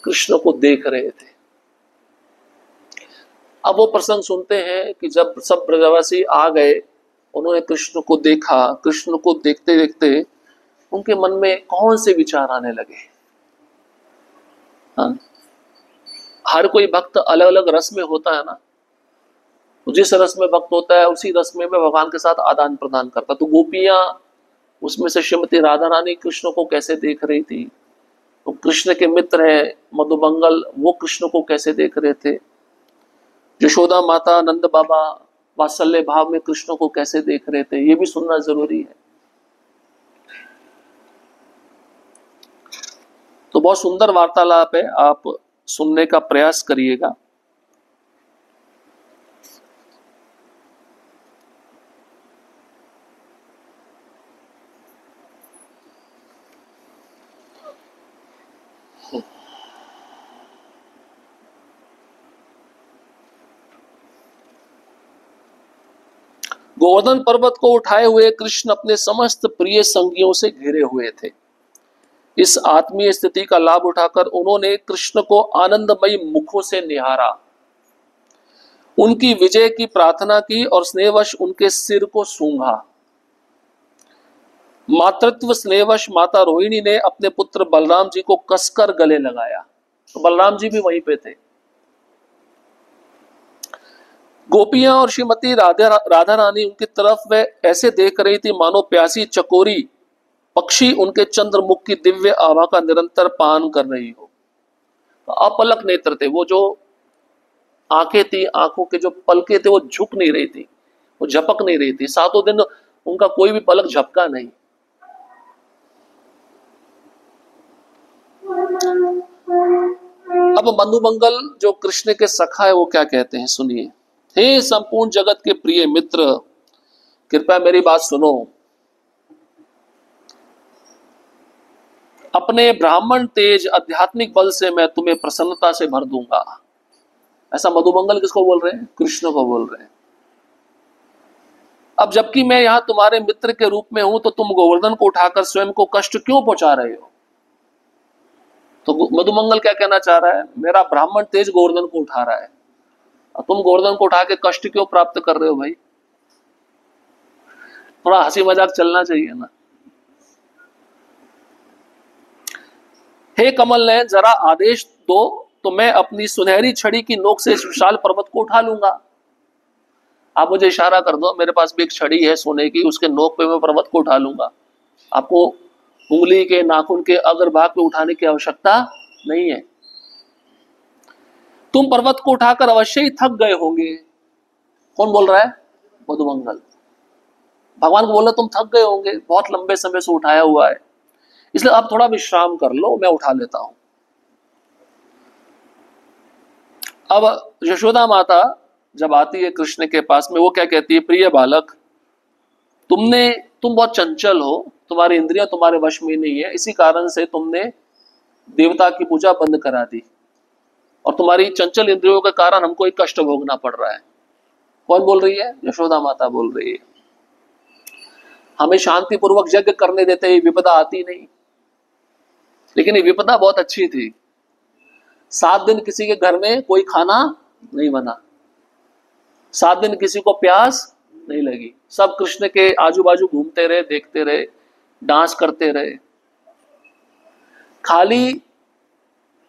कृष्ण को देख रहे थे। अब वो प्रसंग सुनते हैं कि जब सब ब्रजवासी आ गए, उन्होंने कृष्ण को देखा। कृष्ण को देखते देखते उनके मन में कौन से विचार आने लगे। हाँ? हर कोई भक्त अलग अलग रस में होता है ना, जिस रस में भक्त होता है उसी रस में भगवान के साथ आदान प्रदान करता। तो गोपियां, उसमें से श्रीमती राधा रानी कृष्ण को कैसे देख रही थी, तो कृष्ण के मित्र है मधुमंगल, वो कृष्ण को कैसे देख रहे थे, यशोदा माता, नंद बाबा वात्सल्य भाव में कृष्ण को कैसे देख रहे थे, ये भी सुनना जरूरी है। तो बहुत सुंदर वार्तालाप है, आप सुनने का प्रयास करिएगा। गोवर्धन पर्वत को उठाए हुए कृष्ण अपने समस्त प्रिय संगियों से घिरे हुए थे। इस आत्मीय स्थिति का लाभ उठाकर उन्होंने कृष्ण को आनंदमयी मुखों से निहारा, उनकी विजय की प्रार्थना की और स्नेहवश उनके सिर को सूंघा। मातृत्व स्नेहवश माता रोहिणी ने अपने पुत्र बलराम जी को कसकर गले लगाया। तो बलराम जी भी वहीं पे थे। गोपियां और श्रीमती राधा रानी उनकी तरफ वह ऐसे देख रही थी मानो प्यासी चकोरी पक्षी उनके चंद्रमुख की दिव्य आभा का निरंतर पान कर रही हो। तो अपलक नेत्र थे, वो जो आंखें थी, आंखों के जो पलकें थे वो झुक नहीं रही थी, वो झपक नहीं रही थी। सातों दिन उनका कोई भी पलक झपका नहीं। अब मधुमंगल जो कृष्ण के सखा है वो क्या कहते हैं, सुनिए। हे संपूर्ण जगत के प्रिय मित्र, कृपया मेरी बात सुनो। अपने ब्राह्मण तेज आध्यात्मिक बल से मैं तुम्हें प्रसन्नता से भर दूंगा। ऐसा मधुमंगल किसको बोल रहे हैं? कृष्ण को बोल रहे हैं। अब जबकि मैं यहां तुम्हारे मित्र के रूप में हूं तो तुम गोवर्धन को उठाकर स्वयं को कष्ट क्यों पहुंचा रहे हो? तो मधुमंगल क्या कहना चाह रहा है? मेरा ब्राह्मण तेज गोवर्धन को उठा रहा है, तुम गोवर्धन को उठा के कष्ट क्यों प्राप्त कर रहे हो भाई? थोड़ा हंसी मजाक चलना चाहिए ना। हे कमल नयन, जरा आदेश दो तो मैं अपनी सुनहरी छड़ी की नोक से इस विशाल पर्वत को उठा लूंगा। आप मुझे इशारा कर दो, मेरे पास भी एक छड़ी है सोने की, उसके नोक पे मैं पर्वत को उठा लूंगा। आपको उंगली के नाखून के अग्रभाग पे उठाने की आवश्यकता नहीं है। तुम पर्वत को उठाकर अवश्य ही थक गए होंगे। कौन बोल रहा है? मधुमंगल। भगवान को बोला तुम थक गए होंगे, बहुत लंबे समय से उठाया हुआ है, इसलिए आप थोड़ा विश्राम कर लो, मैं उठा लेता हूं। अब यशोदा माता जब आती है कृष्ण के पास में, वो क्या कहती है? प्रिय बालक, तुम बहुत चंचल हो, तुम्हारी इंद्रियां तुम्हारे वश में नहीं है, इसी कारण से तुमने देवता की पूजा बंद करा दी और तुम्हारी चंचल इंद्रियों के कारण हमको एक कष्ट भोगना पड़ रहा है। कौन बोल रही है? यशोदा माता बोल रही है। हमें शांति पूर्वक यज्ञ करने देते, ये विपदा आती नहीं। लेकिन ये विपदा बहुत अच्छी थी। 7 दिन किसी के घर में कोई खाना नहीं बना, 7 दिन किसी को प्यास नहीं लगी, सब कृष्ण के आजू बाजू घूमते रहे, देखते रहे, डांस करते रहे। खाली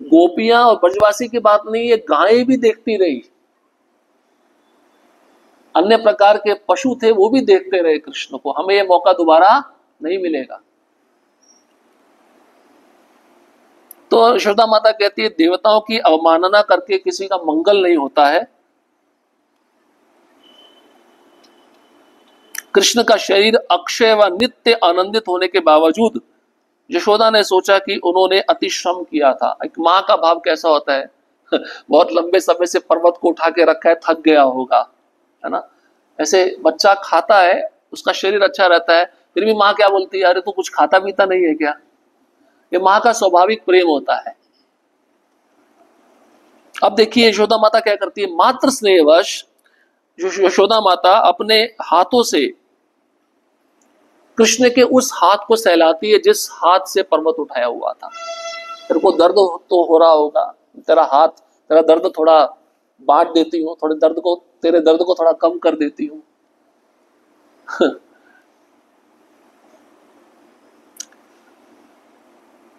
गोपियां और ब्रजवासी की बात नहीं, ये गायें भी देखती रही, अन्य प्रकार के पशु थे वो भी देखते रहे कृष्ण को। हमें ये मौका दोबारा नहीं मिलेगा। तो यशोदा माता कहती है देवताओं की अवमानना करके किसी का मंगल नहीं होता है। कृष्ण का शरीर अक्षय व नित्य आनंदित होने के बावजूद यशोदा ने सोचा कि उन्होंने अति श्रम किया था। एक माँ का भाव कैसा होता है? बहुत लंबे समय से पर्वत को उठा के रखा है, थक गया होगा, है ना। ऐसे बच्चा खाता है, उसका शरीर अच्छा रहता है, फिर भी माँ क्या बोलती है? अरे तू कुछ खाता पीता नहीं है क्या? ये माँ का स्वाभाविक प्रेम होता है। अब देखिए यशोदा माता क्या करती है। मात्र स्नेहवश यशोदा माता अपने हाथों से कृष्ण के उस हाथ को सहलाती है जिस हाथ से पर्वत उठाया हुआ था। तेरे को दर्द तो हो रहा होगा, तेरा हाथ, तेरा दर्द थोड़ा बांट देती हूँ, तेरे दर्द को थोड़ा कम कर देती हूँ।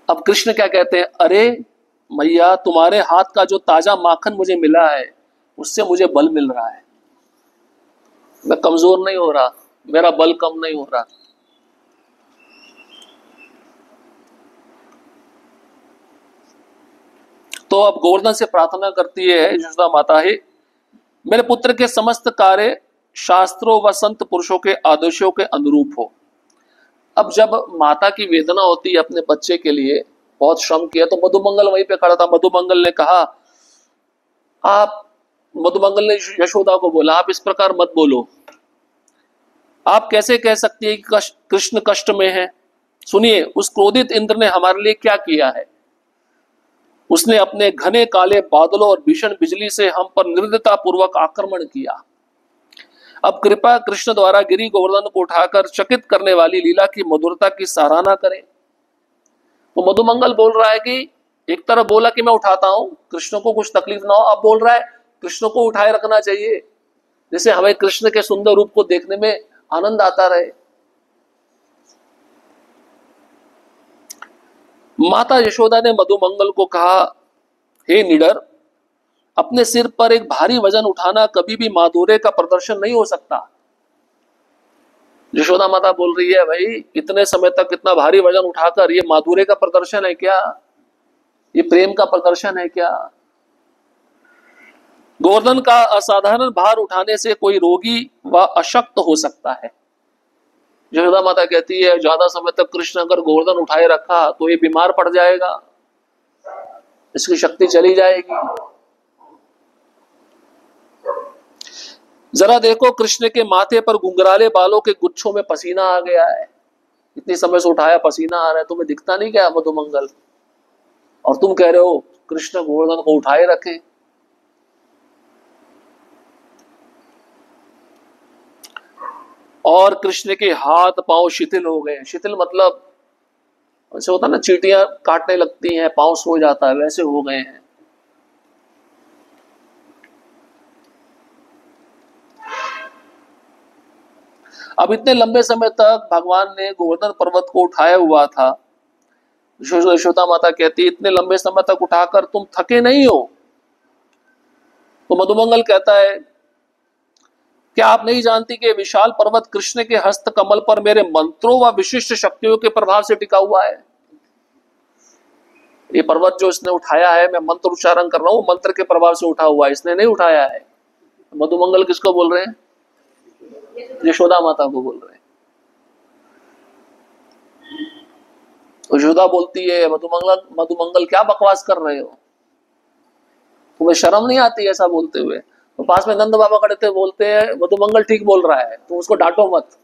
अब कृष्ण क्या कहते हैं? अरे मैया, तुम्हारे हाथ का जो ताजा माखन मुझे मिला है उससे मुझे बल मिल रहा है, मैं कमजोर नहीं हो रहा, मेरा बल कम नहीं हो रहा। तो अब गोवर्धन से प्रार्थना करती है यशोदा माता, है मेरे पुत्र के समस्त कार्य शास्त्रों व संत पुरुषों के आदेशों के अनुरूप हो। अब जब माता की वेदना होती है अपने बच्चे के लिए, बहुत श्रम किया, तो मधुमंगल वहीं पे खड़ा था। मधुमंगल ने कहा, मधुमंगल ने यशोदा को बोला, आप इस प्रकार मत बोलो, आप कैसे कह सकती है कि कृष्ण कष्ट में है? सुनिए, उस क्रोधित इंद्र ने हमारे लिए क्या किया है। उसने अपने घने काले बादलों और भीषण बिजली से हम पर निर्दयता पूर्वक आक्रमण किया। अब कृपा कृष्ण द्वारा गिरी गोवर्धन को उठाकर चकित करने वाली लीला की मधुरता की सराहना करें। तो मधुमंगल बोल रहा है कि एक तरफ बोला कि मैं उठाता हूं, कृष्ण को कुछ तकलीफ ना हो, अब बोल रहा है कृष्ण को उठाए रखना चाहिए, जैसे हमें कृष्ण के सुंदर रूप को देखने में आनंद आता रहे। माता यशोदा ने मधुमंगल को कहा, हे निडर, अपने सिर पर एक भारी वजन उठाना कभी भी माधुर्य का प्रदर्शन नहीं हो सकता। यशोदा माता बोल रही है, भाई इतने समय तक इतना भारी वजन उठाकर ये माधुर्य का प्रदर्शन है क्या? ये प्रेम का प्रदर्शन है क्या? गोवर्धन का असाधारण भार उठाने से कोई रोगी व अशक्त हो सकता है। यशोदा माता कहती है, ज्यादा समय तक कृष्ण अगर गोवर्धन उठाए रखा तो ये बीमार पड़ जाएगा, इसकी शक्ति चली जाएगी। जरा देखो, कृष्ण के माथे पर घुंघराले बालों के गुच्छों में पसीना आ गया है। इतनी समय से उठाया, पसीना आ रहा है, तुम्हें दिखता नहीं क्या मधुमंगल? और तुम कह रहे हो कृष्ण गोवर्धन को उठाए रखे। और कृष्ण के हाथ पांव शिथिल हो गए। शिथिल मतलब ऐसे होता है ना, चींटियां काटने लगती हैं, पांव सो जाता है, वैसे हो गए हैं। अब इतने लंबे समय तक भगवान ने गोवर्धन पर्वत को उठाया हुआ था। यशोदा माता कहती है, इतने लंबे समय तक उठाकर तुम थके नहीं हो? तो मधुमंगल कहता है, क्या आप नहीं जानती कि विशाल पर्वत कृष्ण के हस्त कमल पर मेरे मंत्रों व विशिष्ट शक्तियों के प्रभाव से टिका हुआ है? ये पर्वत जो इसने उठाया है, मैं मंत्र उच्चारण कर रहा हूं, मंत्र के प्रभाव से उठा हुआ है, इसने नहीं उठाया है। मधुमंगल किसको बोल रहे हैं? यशोदा माता को बोल रहे हैं। यशोदा बोलती है, मधुमंगल क्या बकवास कर रहे हो? तुम्हें शर्म नहीं आती ऐसा बोलते हुए? तो पास में नंद बाबा खड़े थे, बोलते हैं मधुमंगल ठीक बोल रहा है, तुम उसको डांटो मत।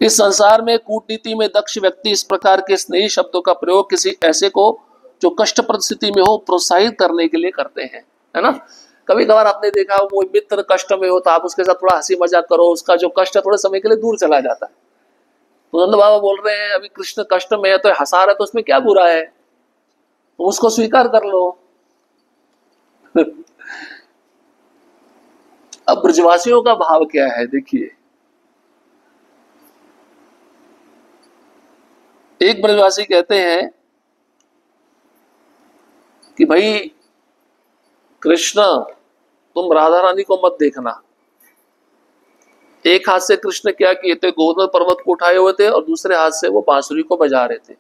इस संसार में कूटनीति में दक्ष व्यक्ति इस प्रकार के स्नेही शब्दों का प्रयोग किसी ऐसे को जो कष्टप्रद स्थिति में हो प्रोत्साहित करने के लिए करते हैं, है ना। कभी कभार आपने देखा, वो मित्र कष्ट में हो तो आप उसके साथ थोड़ा हंसी मजाक करो, उसका जो कष्ट है थोड़े समय के लिए दूर चला जाता है। तो नंद बाबा बोल रहे हैं, अभी कृष्ण कष्ट में है तो हंसा रहा है, तो उसमें क्या बुरा है? तो उसको स्वीकार कर लो। अब ब्रजवासियों का भाव क्या है देखिए। एक ब्रजवासी कहते हैं कि भाई कृष्ण, तुम राधा रानी को मत देखना। एक हाथ से कृष्ण क्या किए थे, गोवर्धन पर्वत को उठाए हुए थे, और दूसरे हाथ से वो बांसुरी को बजा रहे थे।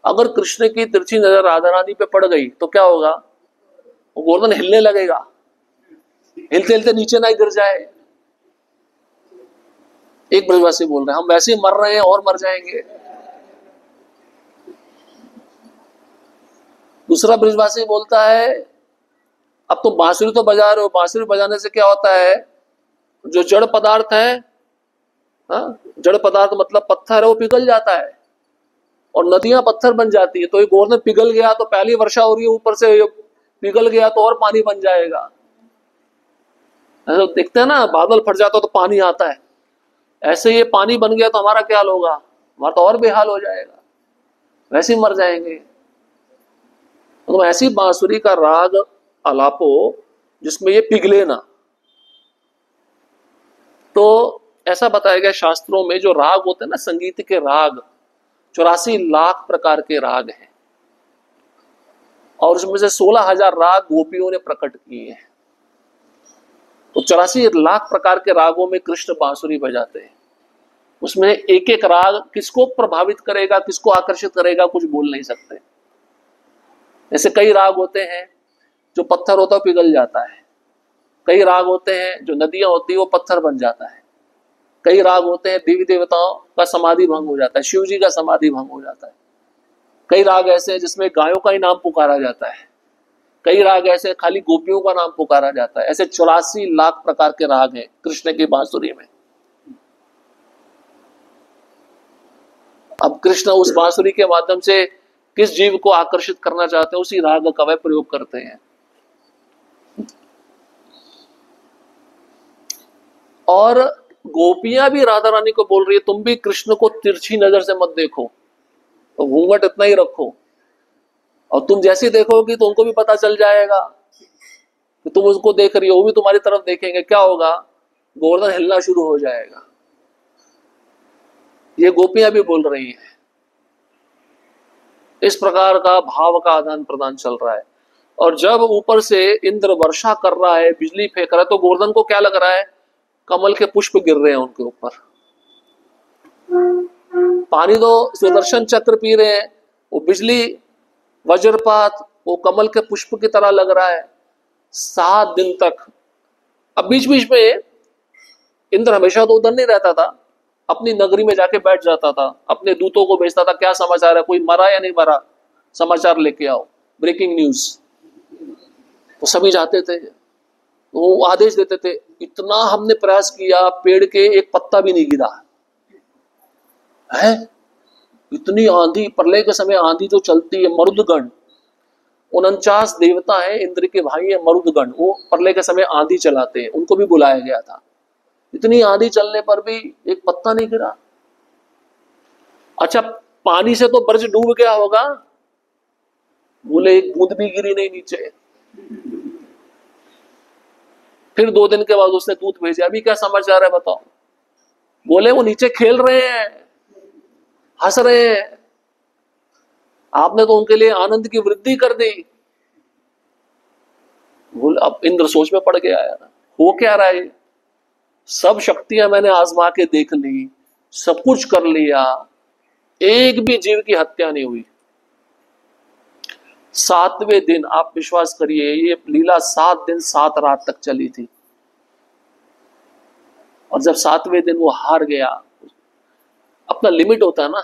अगर कृष्ण की तिरछी नजर राधा रानी पे पड़ गई तो क्या होगा? वो गोवर्धन हिलने लगेगा, हिलते हिलते नीचे ना गिर जाए। एक ब्रजवासी बोल रहे हैं, हम वैसे ही मर रहे हैं और मर जाएंगे। दूसरा ब्रजवासी बोलता है, अब तुम बांसुरी तो बजा रहे हो, बांसुरी बजाने से क्या होता है, जो जड़ पदार्थ है, जड़ पदार्थ मतलब पत्थर है, वो पिघल जाता है और नदियां पत्थर बन जाती है। तो ये गोवर्धन पिघल गया तो पहली वर्षा हो रही है, ऊपर से पिघल गया तो और पानी बन जाएगा। ऐसा देखते हैं ना, बादल फट जाता तो पानी आता है, ऐसे ये पानी बन गया तो हमारा क्या हाल होगा? हमारा तो और बेहाल हो जाएगा, वैसे ही मर जाएंगे। तो ऐसी बांसुरी का राग आलापो जिसमें ये पिघले ना। तो ऐसा बताया गया शास्त्रों में, जो राग होते हैं ना, संगीत के राग 84 लाख प्रकार के राग हैं, और उसमें से 16,000 राग गोपियों ने प्रकट किए हैं। तो 84 लाख प्रकार के रागों में कृष्ण बांसुरी बजाते हैं। उसमें एक एक राग किसको प्रभावित करेगा, किसको आकर्षित करेगा, कुछ बोल नहीं सकते। ऐसे कई राग होते हैं जो पत्थर होता है पिघल जाता है, कई राग होते हैं जो नदियां होती है वो पत्थर बन जाता है, कई राग होते हैं देवी देवताओं का समाधि भंग हो जाता है, शिव जी का समाधि भंग हो जाता है, कई राग ऐसे हैं जिसमें गायों का ही नाम पुकारा जाता है, कई राग ऐसे खाली गोपियों का नाम पुकारा जाता है। ऐसे 84 लाख प्रकार के राग हैं कृष्ण की बांसुरी में। अब कृष्ण उस बांसुरी के माध्यम से किस जीव को आकर्षित करना चाहते हैं, उसी राग का वह प्रयोग करते हैं। और गोपियां भी राधा रानी को बोल रही है, तुम भी कृष्ण को तिरछी नजर से मत देखो, तो घूंघट इतना ही रखो, और तुम जैसे देखोगी तो उनको भी पता चल जाएगा कि तुम उसको देख रही हो, वो भी तुम्हारी तरफ देखेंगे। क्या होगा? गोवर्धन हिलना शुरू हो जाएगा। ये गोपियां भी बोल रही हैं। इस प्रकार का भाव का आदान प्रदान चल रहा है। और जब ऊपर से इंद्र वर्षा कर रहा है, बिजली फेंक रहा है, तो गोवर्धन को क्या लग रहा है? कमल के पुष्प गिर रहे हैं उनके ऊपर। पानी तो सुदर्शन चक्र पी रहे हैं, वो बिजली वज्रपात वो कमल के पुष्प की तरह लग रहा है 7 दिन तक। अब बीच बीच में इंद्र हमेशा तो उधर नहीं रहता था, अपनी नगरी में जाके बैठ जाता था, अपने दूतों को भेजता था, क्या समाचार है, कोई मरा या नहीं मरा, समाचार लेके आओ, ब्रेकिंग न्यूज। तो सभी जाते थे, वो आदेश देते थे, इतना हमने प्रयास किया, पेड़ के एक पत्ता भी नहीं गिरा है। इतनी आंधी, प्रलय के समय आंधी जो चलती है, मरुदगण 49 देवता है, इंद्र के भाई है मरुदगण, वो प्रलय के समय आंधी चलाते हैं, उनको भी बुलाया गया था। इतनी आंधी चलने पर भी एक पत्ता नहीं गिरा। अच्छा, पानी से तो ब्रज डूब गया होगा, बोले एक बूंद भी गिरी नहीं नीचे। फिर 2 दिन के बाद उसने दूत भेजे, अभी क्या समाचार है बताओ? बोले वो नीचे खेल रहे हैं, हंस रहे हैं, आपने तो उनके लिए आनंद की वृद्धि कर दी। बोले अब इंद्र सोच में पड़ गया यार, हो क्या रहा है? सब शक्तियां मैंने आजमा के देख ली, सब कुछ कर लिया, एक भी जीव की हत्या नहीं हुई। 7वें दिन, आप विश्वास करिए, ये लीला 7 दिन 7 रात तक चली थी। और जब 7वें दिन वो हार गया, अपना लिमिट होता है ना,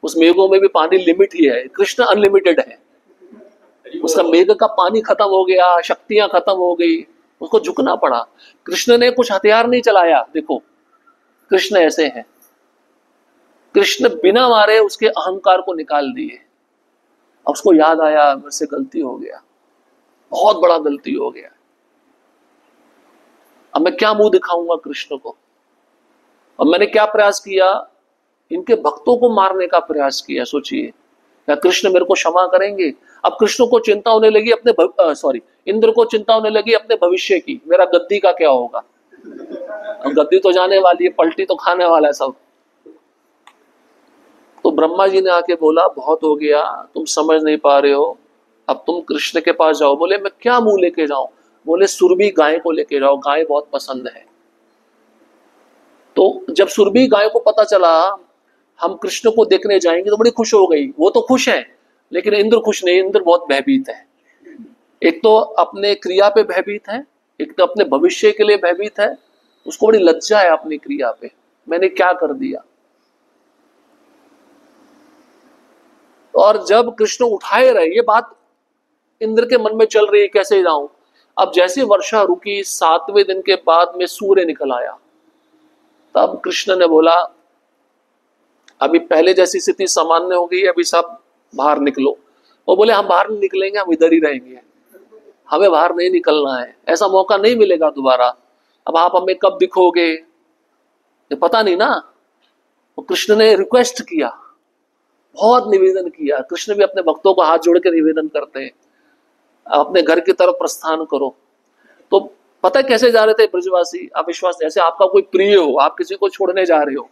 उस मेघों में भी पानी लिमिट ही है, कृष्ण अनलिमिटेड है। उसका मेघ का पानी खत्म हो गया, शक्तियां खत्म हो गई, उसको झुकना पड़ा। कृष्ण ने कुछ हथियार नहीं चलाया। देखो कृष्ण ऐसे हैं, कृष्ण बिना मारे उसके अहंकार को निकाल दिए। अब उसको याद आया, मेरे से गलती हो गया, बहुत बड़ा गलती हो गया, अब मैं क्या मुंह दिखाऊंगा कृष्ण को। अब मैंने क्या प्रयास किया, इनके भक्तों को मारने का प्रयास किया। सोचिए, क्या कृष्ण मेरे को क्षमा करेंगे? अब कृष्ण को चिंता होने लगी अपने इंद्र को चिंता होने लगी अपने भविष्य की, मेरा गद्दी का क्या होगा। अब गद्दी तो जाने वाली है, पलटी तो खाने वाला है सब। तो ब्रह्मा जी ने आके बोला, बहुत हो गया, तुम समझ नहीं पा रहे हो, अब तुम कृष्ण के पास जाओ। बोले मैं क्या मुंह लेके जाऊं? बोले सुरभि गाय को लेके जाओ, गाय बहुत पसंद है। तो जब सुरभि गाय को पता चला हम कृष्ण को देखने जाएंगे, तो बड़ी खुश हो गई। वो तो खुश है, लेकिन इंद्र खुश नहीं, इंद्र बहुत भयभीत है। एक तो अपने क्रिया पे भयभीत है, एक तो अपने भविष्य के लिए भयभीत है। उसको बड़ी लज्जा है अपनी क्रिया पे, मैंने क्या कर दिया। और जब कृष्ण उठाए रहे, ये बात इंद्र के मन में चल रही है, कैसे जाऊं। अब जैसे वर्षा रुकी, 7वें दिन के बाद में सूर्य निकल आया, तब कृष्ण ने बोला अभी पहले जैसी स्थिति सामान्य हो गई, अभी सब बाहर निकलो। वो बोले हम बाहर नहीं निकलेंगे, हम इधर ही रहेंगे, हमें बाहर नहीं निकलना है, ऐसा मौका नहीं मिलेगा दोबारा। अब आप हमें कब दिखोगे ये पता नहीं ना। तो कृष्ण ने रिक्वेस्ट किया, बहुत निवेदन किया। कृष्ण भी अपने भक्तों को हाथ जोड़ के निवेदन करते हैं, अपने घर की तरफ प्रस्थान करो। तो पता है कैसे जा रहे थे ब्रजवासी? आप विश्वास, जैसे आपका कोई प्रिय हो, आप किसी को छोड़ने जा रहे हो,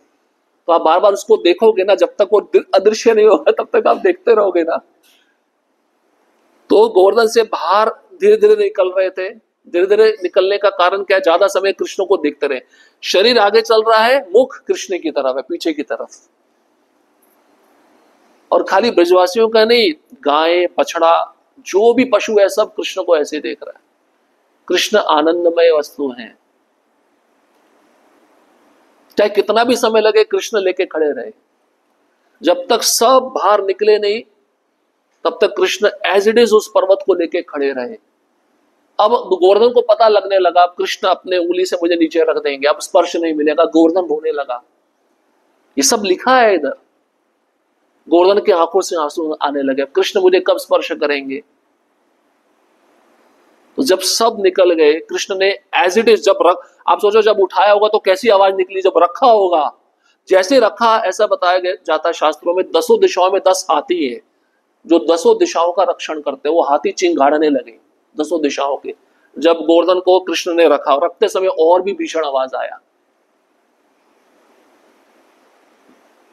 तो आप बार बार उसको देखोगे ना, जब तक वो अदृश्य नहीं होगा तब तक आप देखते रहोगे ना। तो गोवर्धन से बाहर धीरे धीरे निकल रहे थे। धीरे धीरे निकलने का कारण क्या है? ज्यादा समय कृष्ण को देखते रहे। शरीर आगे चल रहा है, मुख कृष्ण की तरफ है, पीछे की तरफ। और खाली ब्रजवासियों का नहीं, गाय बछड़ा जो भी पशु है सब कृष्ण को ऐसे देख रहा है। कृष्ण आनंदमय वस्तु है, चाहे कितना भी समय लगे कृष्ण लेके खड़े रहे। जब तक सब बाहर निकले नहीं तब तक कृष्ण एज इट इज उस पर्वत को लेके खड़े रहे। अब गोवर्धन को पता लगने लगा कृष्ण अपने उंगली से मुझे नीचे रख देंगे, अब स्पर्श नहीं मिलेगा। गोवर्धन रोने लगा। ये सब लिखा है इधर। गोवर्धन की आंखों से आंसू आने लगे, कृष्ण मुझे कब स्पर्श करेंगे। तो जब सब निकल गए, कृष्ण ने एज इट इज आप सोचो जब उठाया होगा तो कैसी आवाज निकली, जब रखा होगा जैसे रखा। ऐसा बताया जाता शास्त्रों में 10 दिशाओं में 10 हाथी है जो 10 दिशाओं का रक्षण करते हैं। वो हाथी चिंगाड़ने लगे 10 दिशाओं के। जब गोवर्धन को कृष्ण ने रखा, रखते समय और भी भीषण आवाज आया।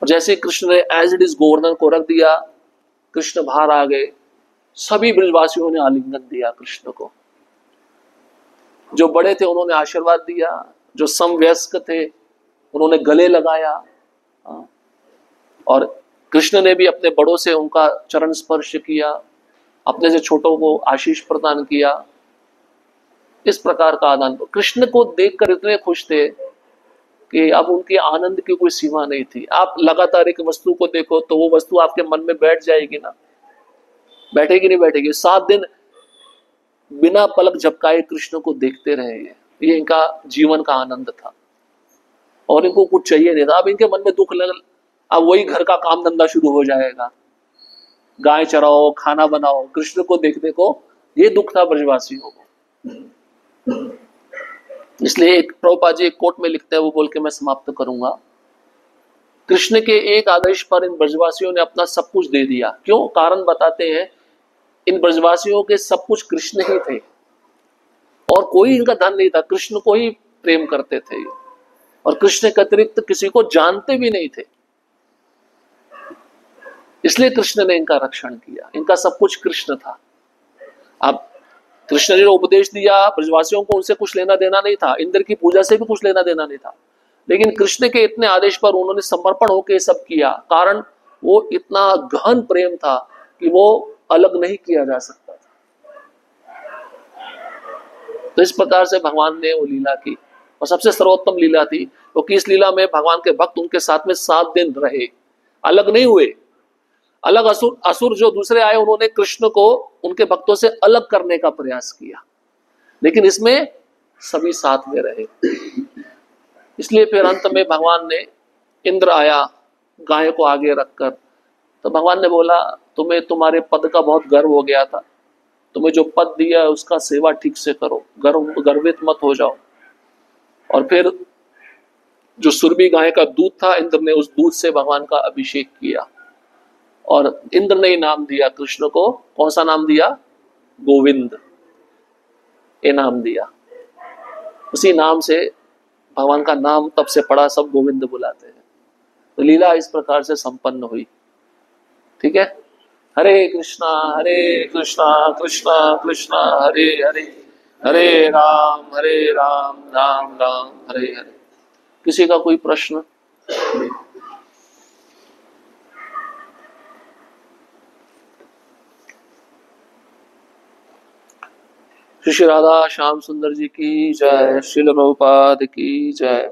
और जैसे कृष्ण ने एज इट इज गोवर्धन को रख दिया, कृष्ण बाहर आ गए, सभी ब्रजवासियों ने आलिंगन दिया कृष्ण को। जो बड़े थे उन्होंने आशीर्वाद दिया, जो समवयस्क थे उन्होंने गले लगाया, और कृष्ण ने भी अपने बड़ों से उनका चरण स्पर्श किया, अपने से छोटों को आशीष प्रदान किया। इस प्रकार का आदान। कृष्ण को देखकर इतने खुश थे कि अब उनके आनंद की कोई सीमा नहीं थी। आप लगातार एक वस्तु को देखो तो वो वस्तु आपके मन में बैठ जाएगी ना, बैठेगी नहीं बैठेगी। 7 दिन बिना पलक झपकाए कृष्ण को देखते रहे, ये इनका जीवन का आनंद था और इनको कुछ चाहिए नहीं था। अब इनके मन में दुख लग, अब वही घर का काम धंधा शुरू हो जाएगा, गाय चराओ, खाना बनाओ। कृष्ण को देखने को ये दुख था ब्रजवासियों को। इसलिए एक प्रभुपाद जी एक कोट में लिखते हैं, वो बोल के मैं समाप्त करूंगा। कृष्ण के एक आदेश पर इन ब्रजवासियों ने अपना सब कुछ दे दिया। क्यों? कारण बताते हैं, इन ब्रजवासियों के सब कुछ कृष्ण ही थे और कोई इनका धन नहीं था। कृष्ण को ही प्रेम करते थे और कृष्ण के अतिरिक्त किसी को जानते भी नहीं थे। इसलिए कृष्ण ने इनका रक्षण किया। इनका सब कुछ कृष्ण था। अब कृष्ण ने उपदेश दिया ब्रजवासियों को, उनसे कुछ लेना देना नहीं था, इंद्र की पूजा से भी कुछ लेना देना नहीं था, लेकिन कृष्ण के इतने आदेश पर उन्होंने समर्पण होकर सब किया। कारण वो इतना गहन प्रेम था कि वो अलग नहीं किया जा सकता था। तो इस प्रकार से भगवान ने वो लीला की और सबसे सर्वोत्तम लीला थी, क्योंकि इस लीला में भगवान के भक्त उनके साथ में 7 दिन रहे, अलग नहीं हुए। अलग असुर जो दूसरे आए उन्होंने कृष्ण को उनके भक्तों से अलग करने का प्रयास किया, लेकिन इसमें सभी साथ में रहे। इसलिए फिर अंत में भगवान ने, इंद्र आया गाय को आगे रखकर, तो भगवान ने बोला तुम्हें तुम्हारे पद का बहुत गर्व हो गया था, तुम्हें जो पद दिया है उसका सेवा ठीक से करो, गर्वित मत हो जाओ। और फिर जो सुरभि गाय का दूध था, इंद्र ने उस दूध से भगवान का अभिषेक किया और इंद्र ने नाम दिया कृष्ण को। कौन सा नाम दिया? गोविंद, ये नाम दिया। उसी नाम से भगवान का नाम तब से पड़ा, सब गोविंद बुलाते हैं। तो लीला इस प्रकार से संपन्न हुई। ठीक है, हरे कृष्णा कृष्णा कृष्णा हरे हरे, हरे राम राम राम हरे हरे। किसी का कोई प्रश्न? श्री राधा श्याम सुंदर जी की जय, श्रील प्रभुपाद की जय।